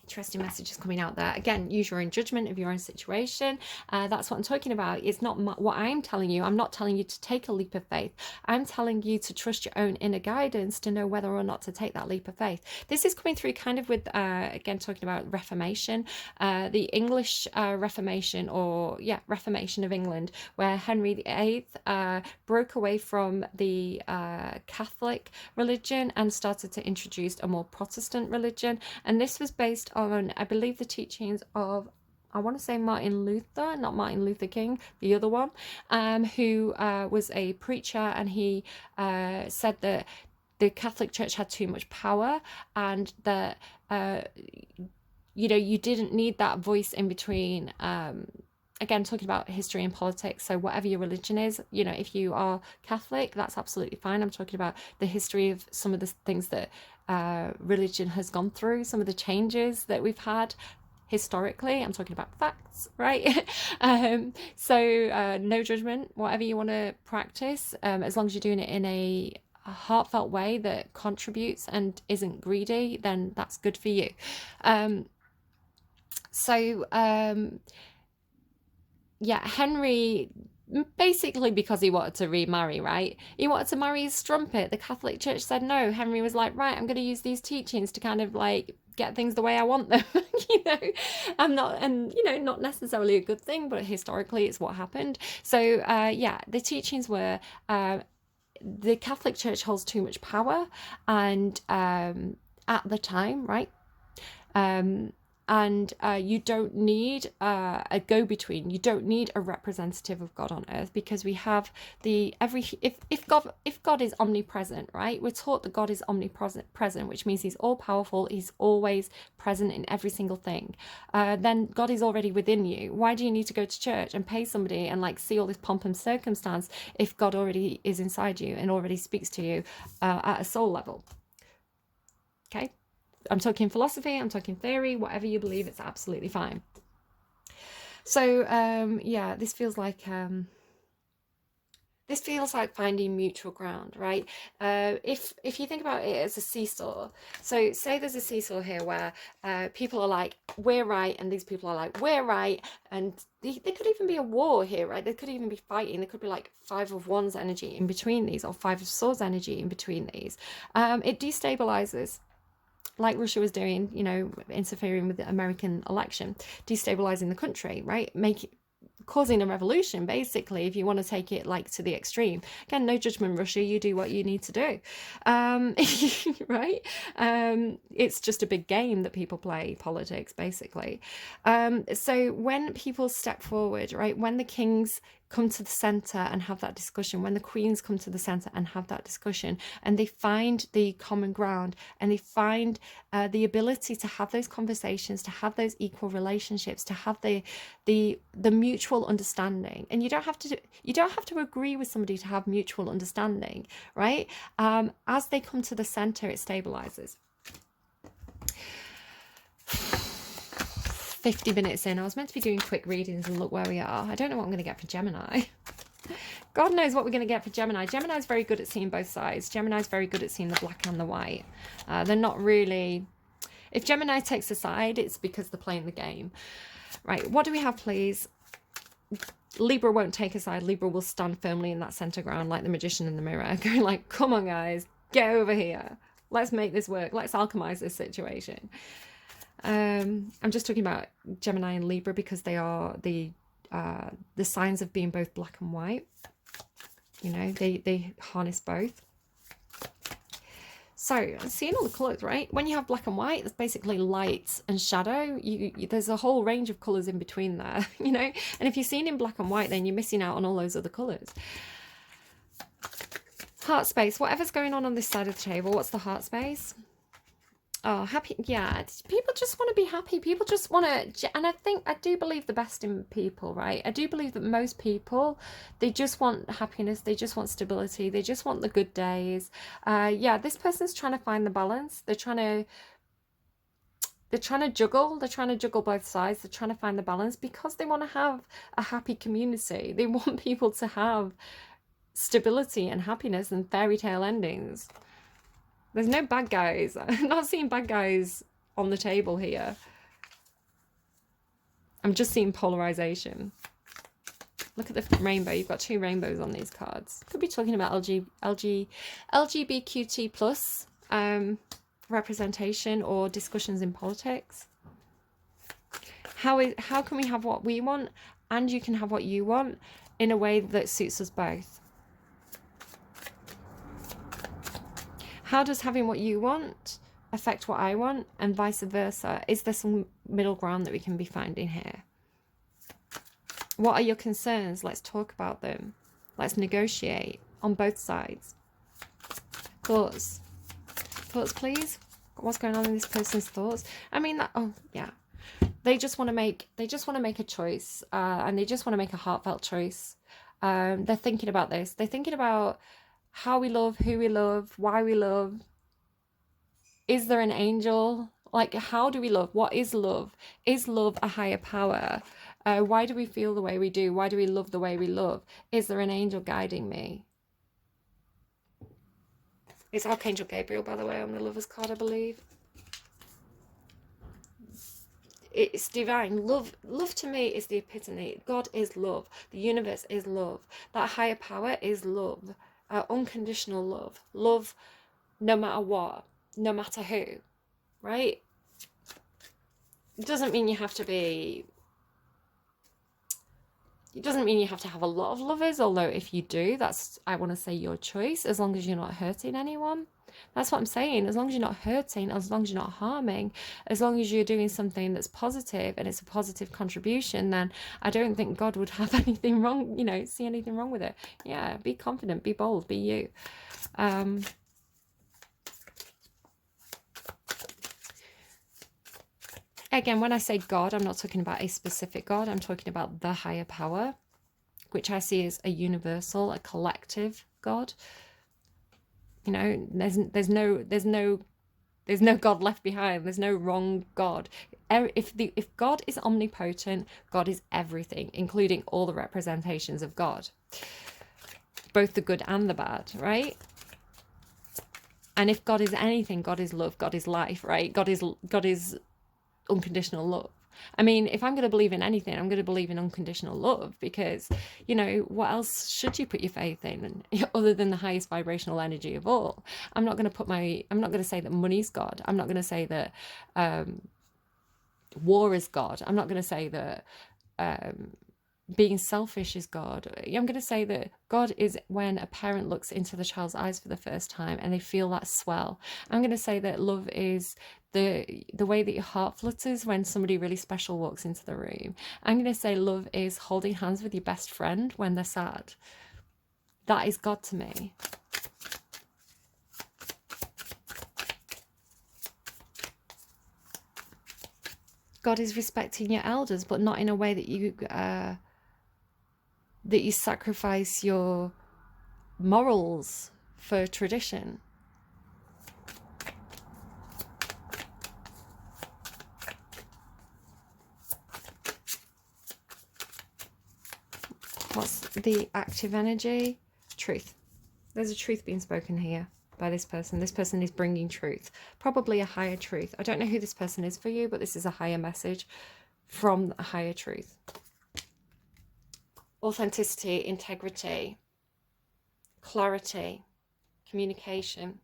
interesting messages coming out there. Again, use your own judgment of your own situation. That's what I'm talking about. It's not what I'm telling you. I'm not telling you to take a leap of faith. I'm telling you to trust your own inner guidance to know whether or not to take that leap of faith. This is coming through kind of with, again, talking about Reformation, the English Reformation, or Reformation of England, where Henry VIII broke away from the Catholic religion and started to introduce a more Protestant religion. And this was based on, I believe, the teachings of, I want to say Martin Luther, not Martin Luther King, the other one, who was a preacher, and he said that the Catholic Church had too much power, and that you didn't need that voice in between. Again, talking about history and politics, so whatever your religion is, if you are Catholic, that's absolutely fine. I'm talking about the history of some of the things that religion has gone through, some of the changes that we've had historically. I'm talking about facts, right? So no judgment, whatever you want to practice, as long as you're doing it in a heartfelt way that contributes and isn't greedy, then that's good for you. Henry, basically because he wanted to remarry, right? He wanted to marry his strumpet. The Catholic Church said no. Henry was like, right, I'm going to use these teachings to kind of like get things the way I want them. Not necessarily a good thing, but historically it's what happened. So the teachings were the Catholic Church holds too much power, and at the time, right? And you don't need a go-between. You don't need a representative of God on earth, because we have if God is omnipresent, right? We're taught that God is omnipresent, which means he's all powerful. He's always present in every single thing. Then God is already within you. Why do you need to go to church and pay somebody and like see all this pomp and circumstance if God already is inside you and already speaks to you at a soul level? Okay. I'm talking philosophy, I'm talking theory, whatever you believe, it's absolutely fine. So this feels like finding mutual ground, right? If you think about it as a seesaw, so say there's a seesaw here where people are like, we're right, and these people are like, we're right, and there could even be a war here, right? There could even be fighting. There could be like 5 of Wands energy in between these, or 5 of Swords energy in between these. It destabilizes, like Russia was doing, interfering with the American election, destabilizing the country, right? causing a revolution, basically, if you want to take it like to the extreme. Again, no judgment, Russia, you do what you need to do. Right? It's just a big game that people play, politics, basically. So when people step forward, right, when the kings come to the center and have that discussion, when the queens come to the center and have that discussion, and they find the common ground, and they find the ability to have those conversations, to have those equal relationships, to have the mutual understanding. And you don't have to agree with somebody to have mutual understanding, right? As they come to the center, it stabilizes. 50 minutes in. I was meant to be doing quick readings, and look where we are. I don't know what I'm going to get for Gemini. God knows what we're going to get for Gemini. Gemini's very good at seeing both sides. Gemini's very good at seeing the black and the white. They're not really... If Gemini takes a side, it's because they're playing the game. Right, what do we have, please? Libra won't take a side. Libra will stand firmly in that center ground like the magician in the mirror, going like, come on, guys, get over here. Let's make this work. Let's alchemize this situation. I'm just talking about Gemini and Libra because they are the signs of being both black and white. You know, they harness both. So, seeing all the colours, right? When you have black and white, it's basically light and shadow. There's a whole range of colours in between there, you know? And if you're seeing in black and white, then you're missing out on all those other colours. Heart space. Whatever's going on this side of the table, what's the heart space? Oh, happy. Yeah, people just want to be happy. People just want to, and I do believe the best in people, right? I do believe that most people, they just want happiness. They just want stability. They just want the good days. Yeah, this person's trying to find the balance. They're trying to juggle. They're trying to juggle both sides. They're trying to find the balance because they want to have a happy community. They want people to have stability and happiness and fairy tale endings. There's no bad guys. I'm not seeing bad guys on the table here. I'm just seeing polarization. Look at the rainbow. You've got 2 rainbows on these cards. Could be talking about LGBTQT plus representation or discussions in politics. How can we have what we want and you can have what you want in a way that suits us both? How does having what you want affect what I want and vice versa? Is there some middle ground that we can be finding here? What are your concerns? Let's talk about them. Let's negotiate on both sides. Thoughts? Thoughts, please? What's going on in this person's thoughts? I mean, oh, yeah. They just want to make a choice and they just want to make a heartfelt choice. They're thinking about this. They're thinking about how we love, who we love, why we love. Is there an angel? Like, how do we love? What is love? Is love a higher power? Why do we feel the way we do? Why do we love the way we love? Is there an angel guiding me? It's Archangel Gabriel, by the way, on the Lover's card, I believe. It's divine. Love to me is the epitome. God is love. The universe is love. That higher power is love. Unconditional love. Love no matter what, no matter who, right? It doesn't mean you have to be... It doesn't mean you have to have a lot of lovers, although if you do, that's, I want to say, your choice, as long as you're not hurting anyone. That's what I'm saying. As long as you're not hurting, as long as you're not harming, as long as you're doing something that's positive and it's a positive contribution, then I don't think God would have anything wrong, you know, see anything wrong with it. Yeah, be confident, be bold, be you. Again, when I say God, I'm not talking about a specific God. I'm talking about the higher power, which I see as a universal, a collective God. You know, there's no God left behind. There's no wrong God. If God is omnipotent, God is everything, including all the representations of God, both the good and the bad, right? And if God is anything, God is love, God is life, right? God is unconditional love. I mean, if I'm going to believe in anything, I'm going to believe in unconditional love, because, you know, what else should you put your faith in other than the highest vibrational energy of all? I'm not going to say that money's God. I'm not going to say that war is God. I'm not going to say that being selfish is God. I'm going to say that God is when a parent looks into the child's eyes for the first time and they feel that swell. I'm going to say that love is the way that your heart flutters when somebody really special walks into the room. I'm going to say love is holding hands with your best friend when they're sad. That is God to me. God is respecting your elders, but not in a way that you sacrifice your morals for tradition. What's the active energy? Truth. There's a truth being spoken here by this person. This person is bringing truth, probably a higher truth. I don't know who this person is for you, but this is a higher message from a higher truth. Authenticity, integrity, clarity, communication,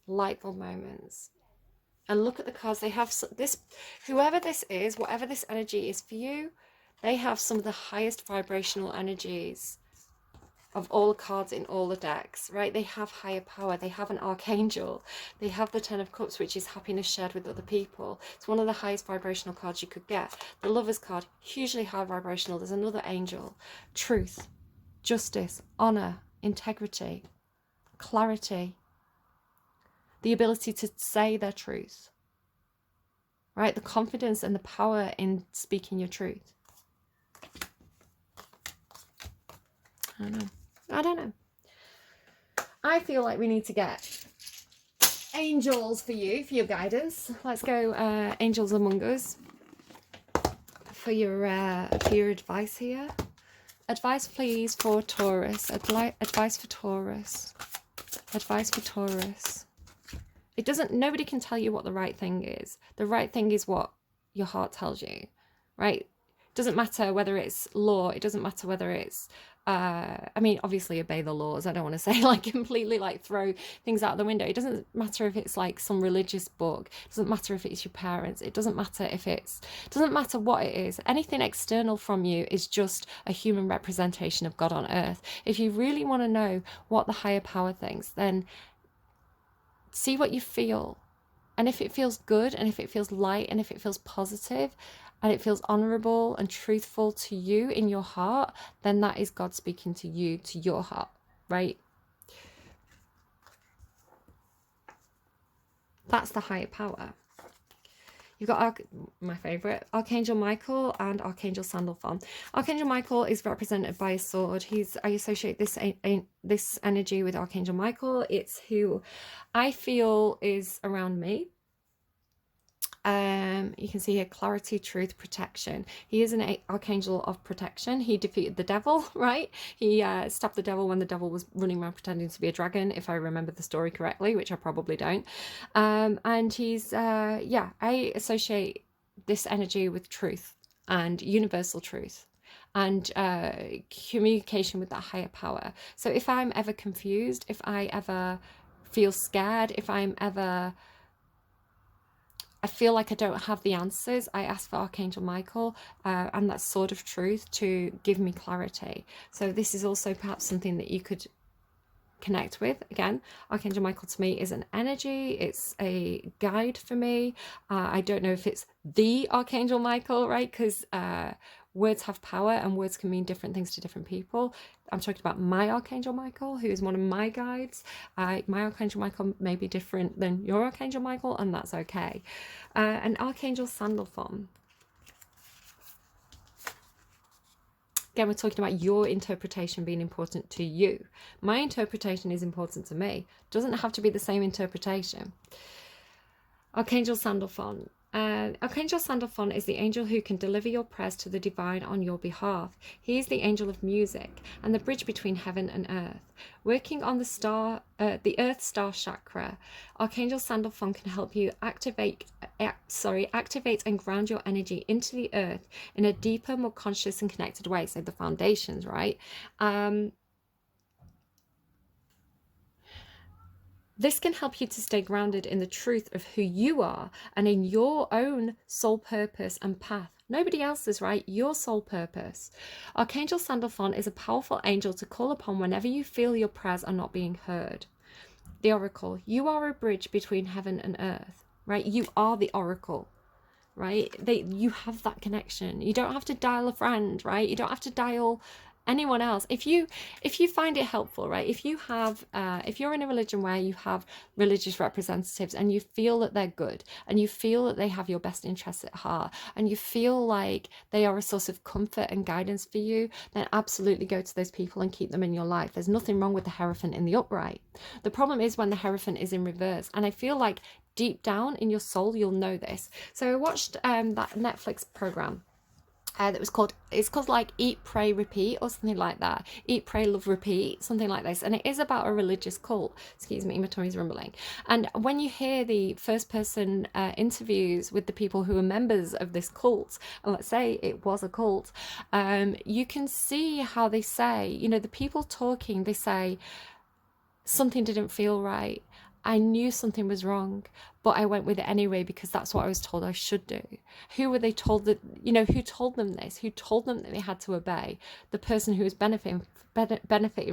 light bulb moments. And look at the cards. They have this, whoever this is, whatever this energy is for you, they have some of the highest vibrational energies of all the cards in all the decks, right? They have higher power. They have an archangel. They have the Ten of Cups, which is happiness shared with other people. It's one of the highest vibrational cards you could get. The Lover's card, hugely high vibrational. There's another angel. Truth, justice, honor, integrity, clarity, the ability to say their truth, right? The confidence and the power in speaking your truth. I don't know. I feel like we need to get angels for you, for your guidance. Let's go angels among us for your advice here. Advice, please, for Taurus. Advice for Taurus. Advice for Taurus. It doesn't, nobody can tell you what the right thing is. The right thing is what your heart tells you, right? It doesn't matter whether it's law. It doesn't matter whether it's I mean, obviously obey the laws. I don't want to say like completely like throw things out the window. It doesn't matter if it's like some religious book. It doesn't matter if it's your parents. It doesn't matter if it's, it doesn't matter what it is. Anything external from you is just a human representation of God on earth. If you really want to know what the higher power thinks, then see what you feel. And if it feels good, and if it feels light, and if it feels positive, and it feels honorable and truthful to you in your heart, then that is God speaking to you, to your heart, right? That's the higher power. You've got my favorite, Archangel Michael and Archangel Sandalphon. Archangel Michael is represented by a sword. I associate this energy with Archangel Michael. It's who I feel is around me. You can see here clarity, truth, protection. He is an archangel of protection. He defeated the devil, right? He stopped the devil when the devil was running around pretending to be a dragon, if I remember the story correctly, which I probably don't. And he's yeah, I associate this energy with truth and universal truth and communication with that higher power. So if I'm ever confused, if I ever feel scared, if I'm ever, I feel like I don't have the answers, I ask for Archangel Michael and that sword of truth to give me clarity. So this is also perhaps something that you could connect with. Again, Archangel Michael to me is an energy, it's a guide for me. I don't know if it's the Archangel Michael, right? Because words have power and words can mean different things to different people. I'm talking about my Archangel Michael, who is one of my guides. My Archangel Michael may be different than your Archangel Michael, and that's okay. And Archangel Sandalphon. Again, we're talking about your interpretation being important to you. My interpretation is important to me. It doesn't have to be the same interpretation. Archangel Sandalphon. Archangel Sandalphon is the angel who can deliver your prayers to the divine on your behalf. He is the angel of music and the bridge between heaven and earth. Working on the earth star chakra, Archangel Sandalphon can help you activate and ground your energy into the earth in a deeper, more conscious and connected way. So the foundations, right? This can help you to stay grounded in the truth of who you are and in your own soul purpose and path Nobody else's, right? Your sole purpose. Archangel Sandalphon is a powerful angel to call upon whenever you feel your prayers are not being heard. The oracle. You are a bridge between heaven and earth, right? You are the oracle, right? You have that connection. You don't have to dial a friend, right? You don't have to dial anyone else. If you find it helpful, right? If you have if you're in a religion where you have religious representatives and you feel that they're good and you feel that they have your best interests at heart and you feel like they are a source of comfort and guidance for you, then absolutely go to those people and keep them in your life. There's nothing wrong with the Hierophant in the upright. The problem is when the Hierophant is in reverse, and I feel like deep down in your soul you'll know this. So I watched that Netflix program that was called, it's called like Eat, Pray, Repeat or something like that. Eat, Pray, Love, Repeat, something like this. And it is about a religious cult. Excuse me, my tummy's rumbling. And when you hear the first person interviews with the people who are members of this cult, and let's say it was a cult, you can see how they say, you know, the people talking, they say, something didn't feel right. I knew something was wrong, but I went with it anyway because that's what I was told I should do. Who were they told that, you know, who told them this? Who told them that they had to obey? The person who was benefiting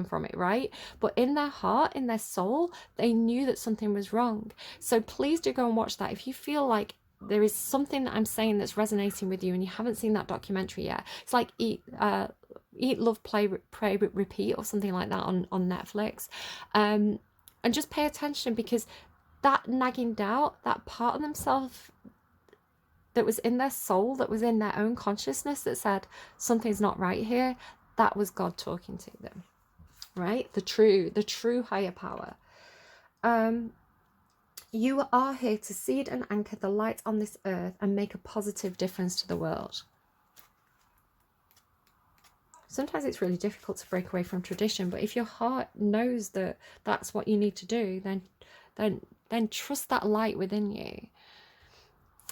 from it, right? But in their heart, in their soul, they knew that something was wrong. So please do go and watch that. If you feel like there is something that I'm saying that's resonating with you and you haven't seen that documentary yet, it's like Eat, Love, Pray, Repeat or something like that on Netflix. And just pay attention, because that nagging doubt, that part of themselves that was in their soul, that was in their own consciousness that said something's not right here, that was God talking to them, right? The true higher power. You are here to seed and anchor the light on this earth and make a positive difference to the world. Sometimes it's really difficult to break away from tradition, but if your heart knows that that's what you need to do, then trust that light within you.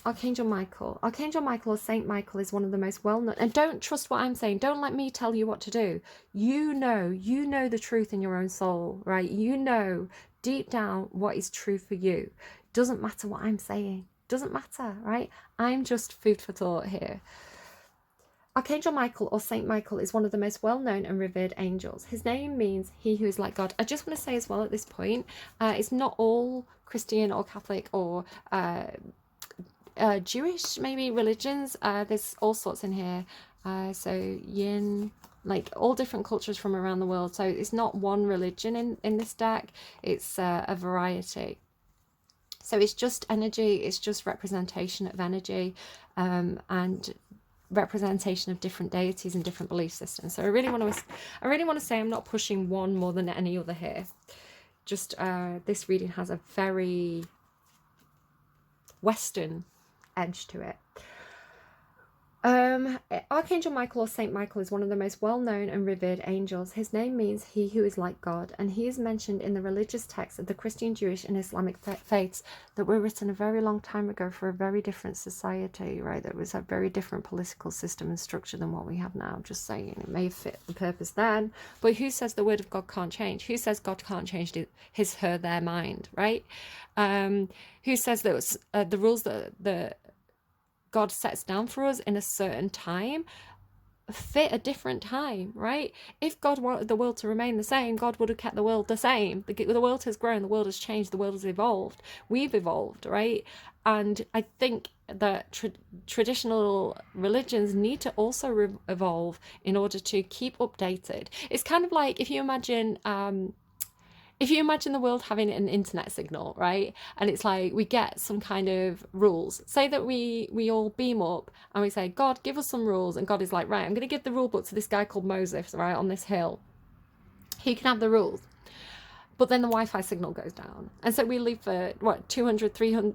Archangel Michael or Saint Michael is one of the most well-known, and don't trust what I'm saying. Don't let me tell you what to do. You know the truth in your own soul, right? You know deep down what is true for you. Doesn't matter what I'm saying. Doesn't matter, right? I'm just food for thought here. Archangel Michael or Saint Michael is one of the most well-known and revered angels. His name means he who is like God. I just want to say as well at this point, it's not all Christian or Catholic or Jewish maybe religions. There's all sorts in here. So yin, like all different cultures from around the world. So it's not one religion in this deck. It's a variety. So it's just energy. It's just representation of energy, and representation of different deities and different belief systems. So I really want to say I'm not pushing one more than any other here. Just this reading has a very Western edge to it. Archangel Michael or Saint Michael is one of the most well-known and revered angels. His name means he who is like God, and he is mentioned in the religious texts of the Christian, Jewish and Islamic faiths that were written a very long time ago for a very different society, right? That was a very different political system and structure than what we have now. Just saying, it may fit the purpose then, but who says the word of God can't change? Who says God can't change his, her, their mind, right? Who says that the rules that God sets down for us in a certain time fit a different time, right? If God wanted the world to remain the same, God would have kept the world the same. The world has grown, the world has changed, the world has evolved. We've evolved, right? And I think that traditional religions need to also evolve in order to keep updated. It's kind of like if you imagine the world having an internet signal, right? And it's like we get some kind of rules. Say that we all beam up and we say, God, give us some rules. And God is like, right, I'm going to give the rule book to this guy called Moses, right, on this hill. He can have the rules. But then the Wi-Fi signal goes down. And so we live for, 200, 300,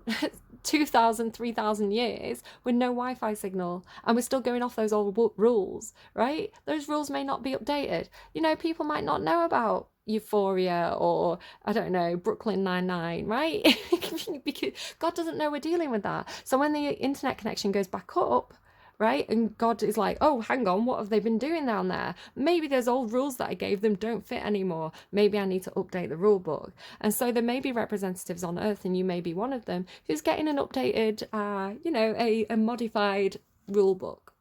2,000, 3,000 years with no Wi-Fi signal. And we're still going off those old rules, right? Those rules may not be updated. You know, people might not know about Euphoria or, I don't know, Brooklyn Nine-Nine, right? Because God doesn't know we're dealing with that. So when the internet connection goes back up, right, and God is like, oh, hang on, what have they been doing down there? Maybe those old rules that I gave them don't fit anymore. Maybe I need to update the rule book. And so there may be representatives on Earth, and you may be one of them, who's getting an updated, a modified rule book.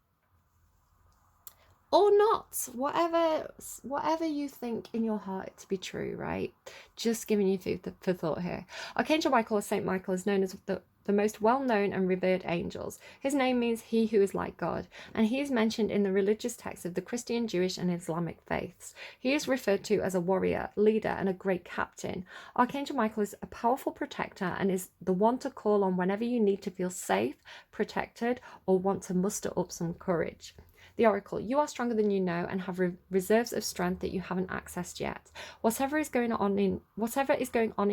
Or not, whatever you think in your heart to be true, right? Just giving you food for thought here. Archangel Michael, or Saint Michael, is known as the most well-known and revered angels. His name means he who is like God, and he is mentioned in the religious texts of the Christian, Jewish, and Islamic faiths. He is referred to as a warrior, leader, and a great captain. Archangel Michael is a powerful protector and is the one to call on whenever you need to feel safe, protected, or want to muster up some courage. The Oracle: you are stronger than you know and have reserves of strength that you haven't accessed yet. Whatever is going on in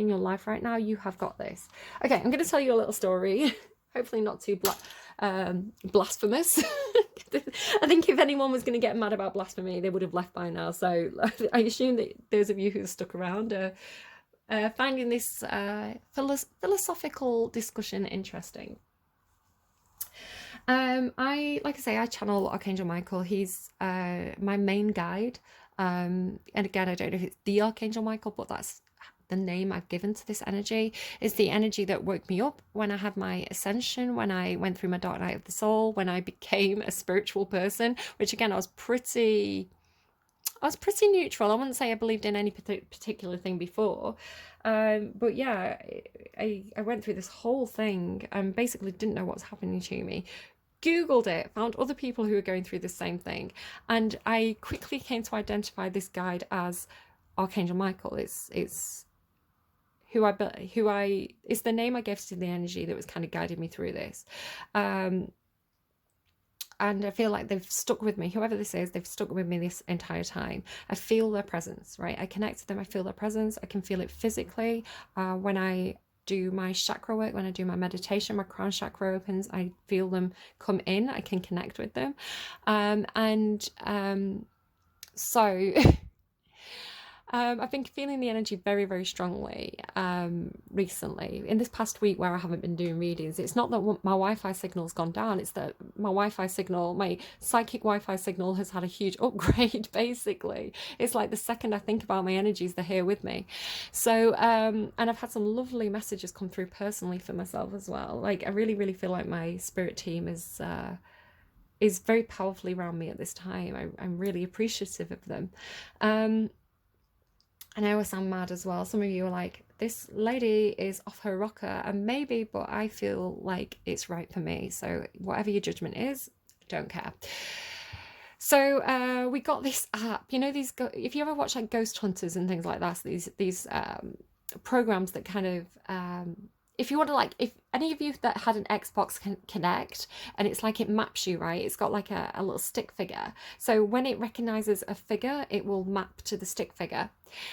your life right now, you have got this. Okay, I'm going to tell you a little story. Hopefully not too blasphemous. I think if anyone was going to get mad about blasphemy, they would have left by now. So I assume that those of you who stuck around are finding this philosophical discussion interesting. Like I say, I channel Archangel Michael. He's my main guide. And again, I don't know if it's the Archangel Michael, but that's the name I've given to this energy. It's the energy that woke me up when I had my ascension, when I went through my dark night of the soul, when I became a spiritual person, which again, I was pretty neutral. I wouldn't say I believed in any particular thing before. But yeah, I went through this whole thing and basically didn't know what was happening to me. Googled it, found other people who were going through the same thing, and I quickly came to identify this guide as Archangel Michael. It's it's the name I gave to the energy that was kind of guiding me through this. And I feel like they've stuck with me. Whoever this is, they've stuck with me this entire time. I feel their presence, right? I connect to them. I feel their presence. I can feel it physically. When I do my chakra work, when I do my meditation, my crown chakra opens, I feel them come in. I can connect with them. So I've been feeling the energy very, very strongly recently. In this past week where I haven't been doing readings, it's not that my Wi-Fi signal's gone down, it's that my psychic Wi-Fi signal has had a huge upgrade, basically. It's like the second I think about my energies, they're here with me. So, and I've had some lovely messages come through personally for myself as well. Like, I really, really feel like my spirit team is very powerfully around me at this time. I'm really appreciative of them. I know I sound mad as well. Some of you are like, this lady is off her rocker, and maybe, but I feel like it's right for me. So whatever your judgment is, don't care. So we got this app, you know, if you ever watch like Ghost Hunters and things like that, these programs that kind of if you want to, like, if any of you that had an Xbox can connect, and it's like it maps you, right? It's got like a little stick figure. So when it recognizes a figure, it will map to the stick figure.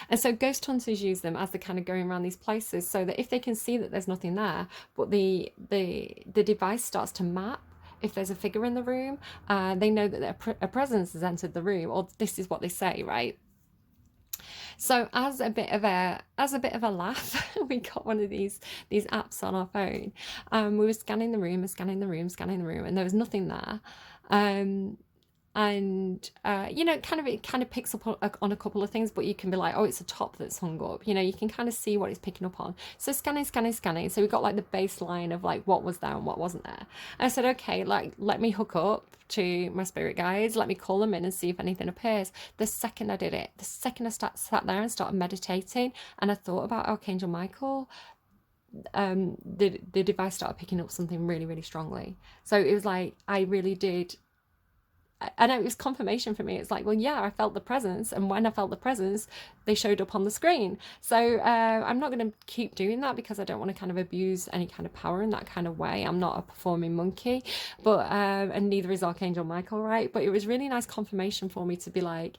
And so ghost hunters use them as they're kind of going around these places, so that if they can see that there's nothing there, but the device starts to map, if there's a figure in the room, they know that a presence has entered the room, or this is what they say, right? So as a bit of a laugh, we got one of these apps on our phone. We were scanning the room, and there was nothing there. You know, it kind of picks up on a couple of things, but you can be like, oh, it's a top that's hung up. You know, you can kind of see what it's picking up on. So scanning. So we got like the baseline of like what was there and what wasn't there. And I said, okay, like, let me hook up to my spirit guides, let me call them in and see if anything appears. The second I did it, the second I sat there and started meditating and I thought about Archangel Michael, the device started picking up something really, really strongly. So it was like, I really did. And it was confirmation for me. It's like, well, yeah, I felt the presence, and when I felt the presence, they showed up on the screen. So I'm not going to keep doing that, because I don't want to kind of abuse any kind of power in that kind of way. I'm not a performing monkey, but and neither is Archangel Michael, right? But it was really nice confirmation for me to be like,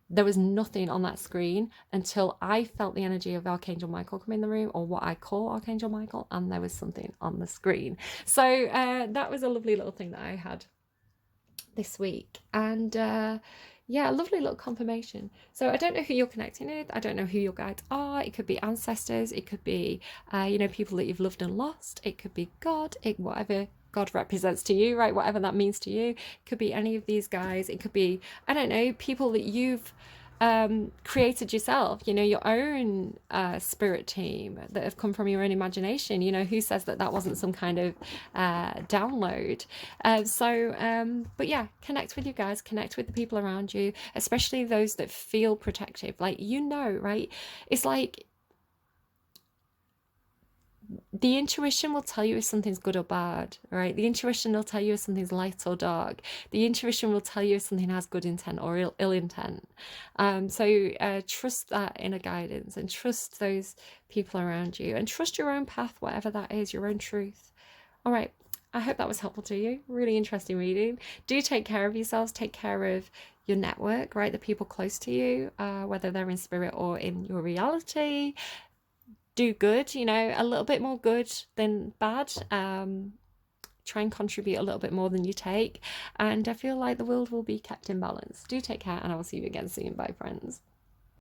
there was nothing on that screen until I felt the energy of Archangel Michael come in the room, or what I call Archangel Michael, and there was something on the screen. So that was a lovely little thing that I had this week. And yeah, a lovely little confirmation. So I don't know who you're connecting with. I don't know who your guides are. It could be ancestors. It could be, you know, people that you've loved and lost. It could be God. Whatever God represents to you, right? Whatever that means to you. It could be any of these guys. It could be, I don't know, people that you've created yourself, you know, your own spirit team that have come from your own imagination. You know, who says that that wasn't some kind of download? But yeah, connect with you guys, connect with the people around you, especially those that feel protective. Like, you know, right? It's like the intuition will tell you if something's good or bad, right? The intuition will tell you if something's light or dark. The intuition will tell you if something has good intent or ill intent. Trust that inner guidance, and trust those people around you, and trust your own path, whatever that is, your own truth. All right. I hope that was helpful to you. Really interesting reading. Do take care of yourselves. Take care of your network, right? The people close to you, whether they're in spirit or in your reality. Do good, you know, a little bit more good than bad. Try and contribute a little bit more than you take. And I feel like the world will be kept in balance. Do take care, and I will see you again soon. Bye, friends.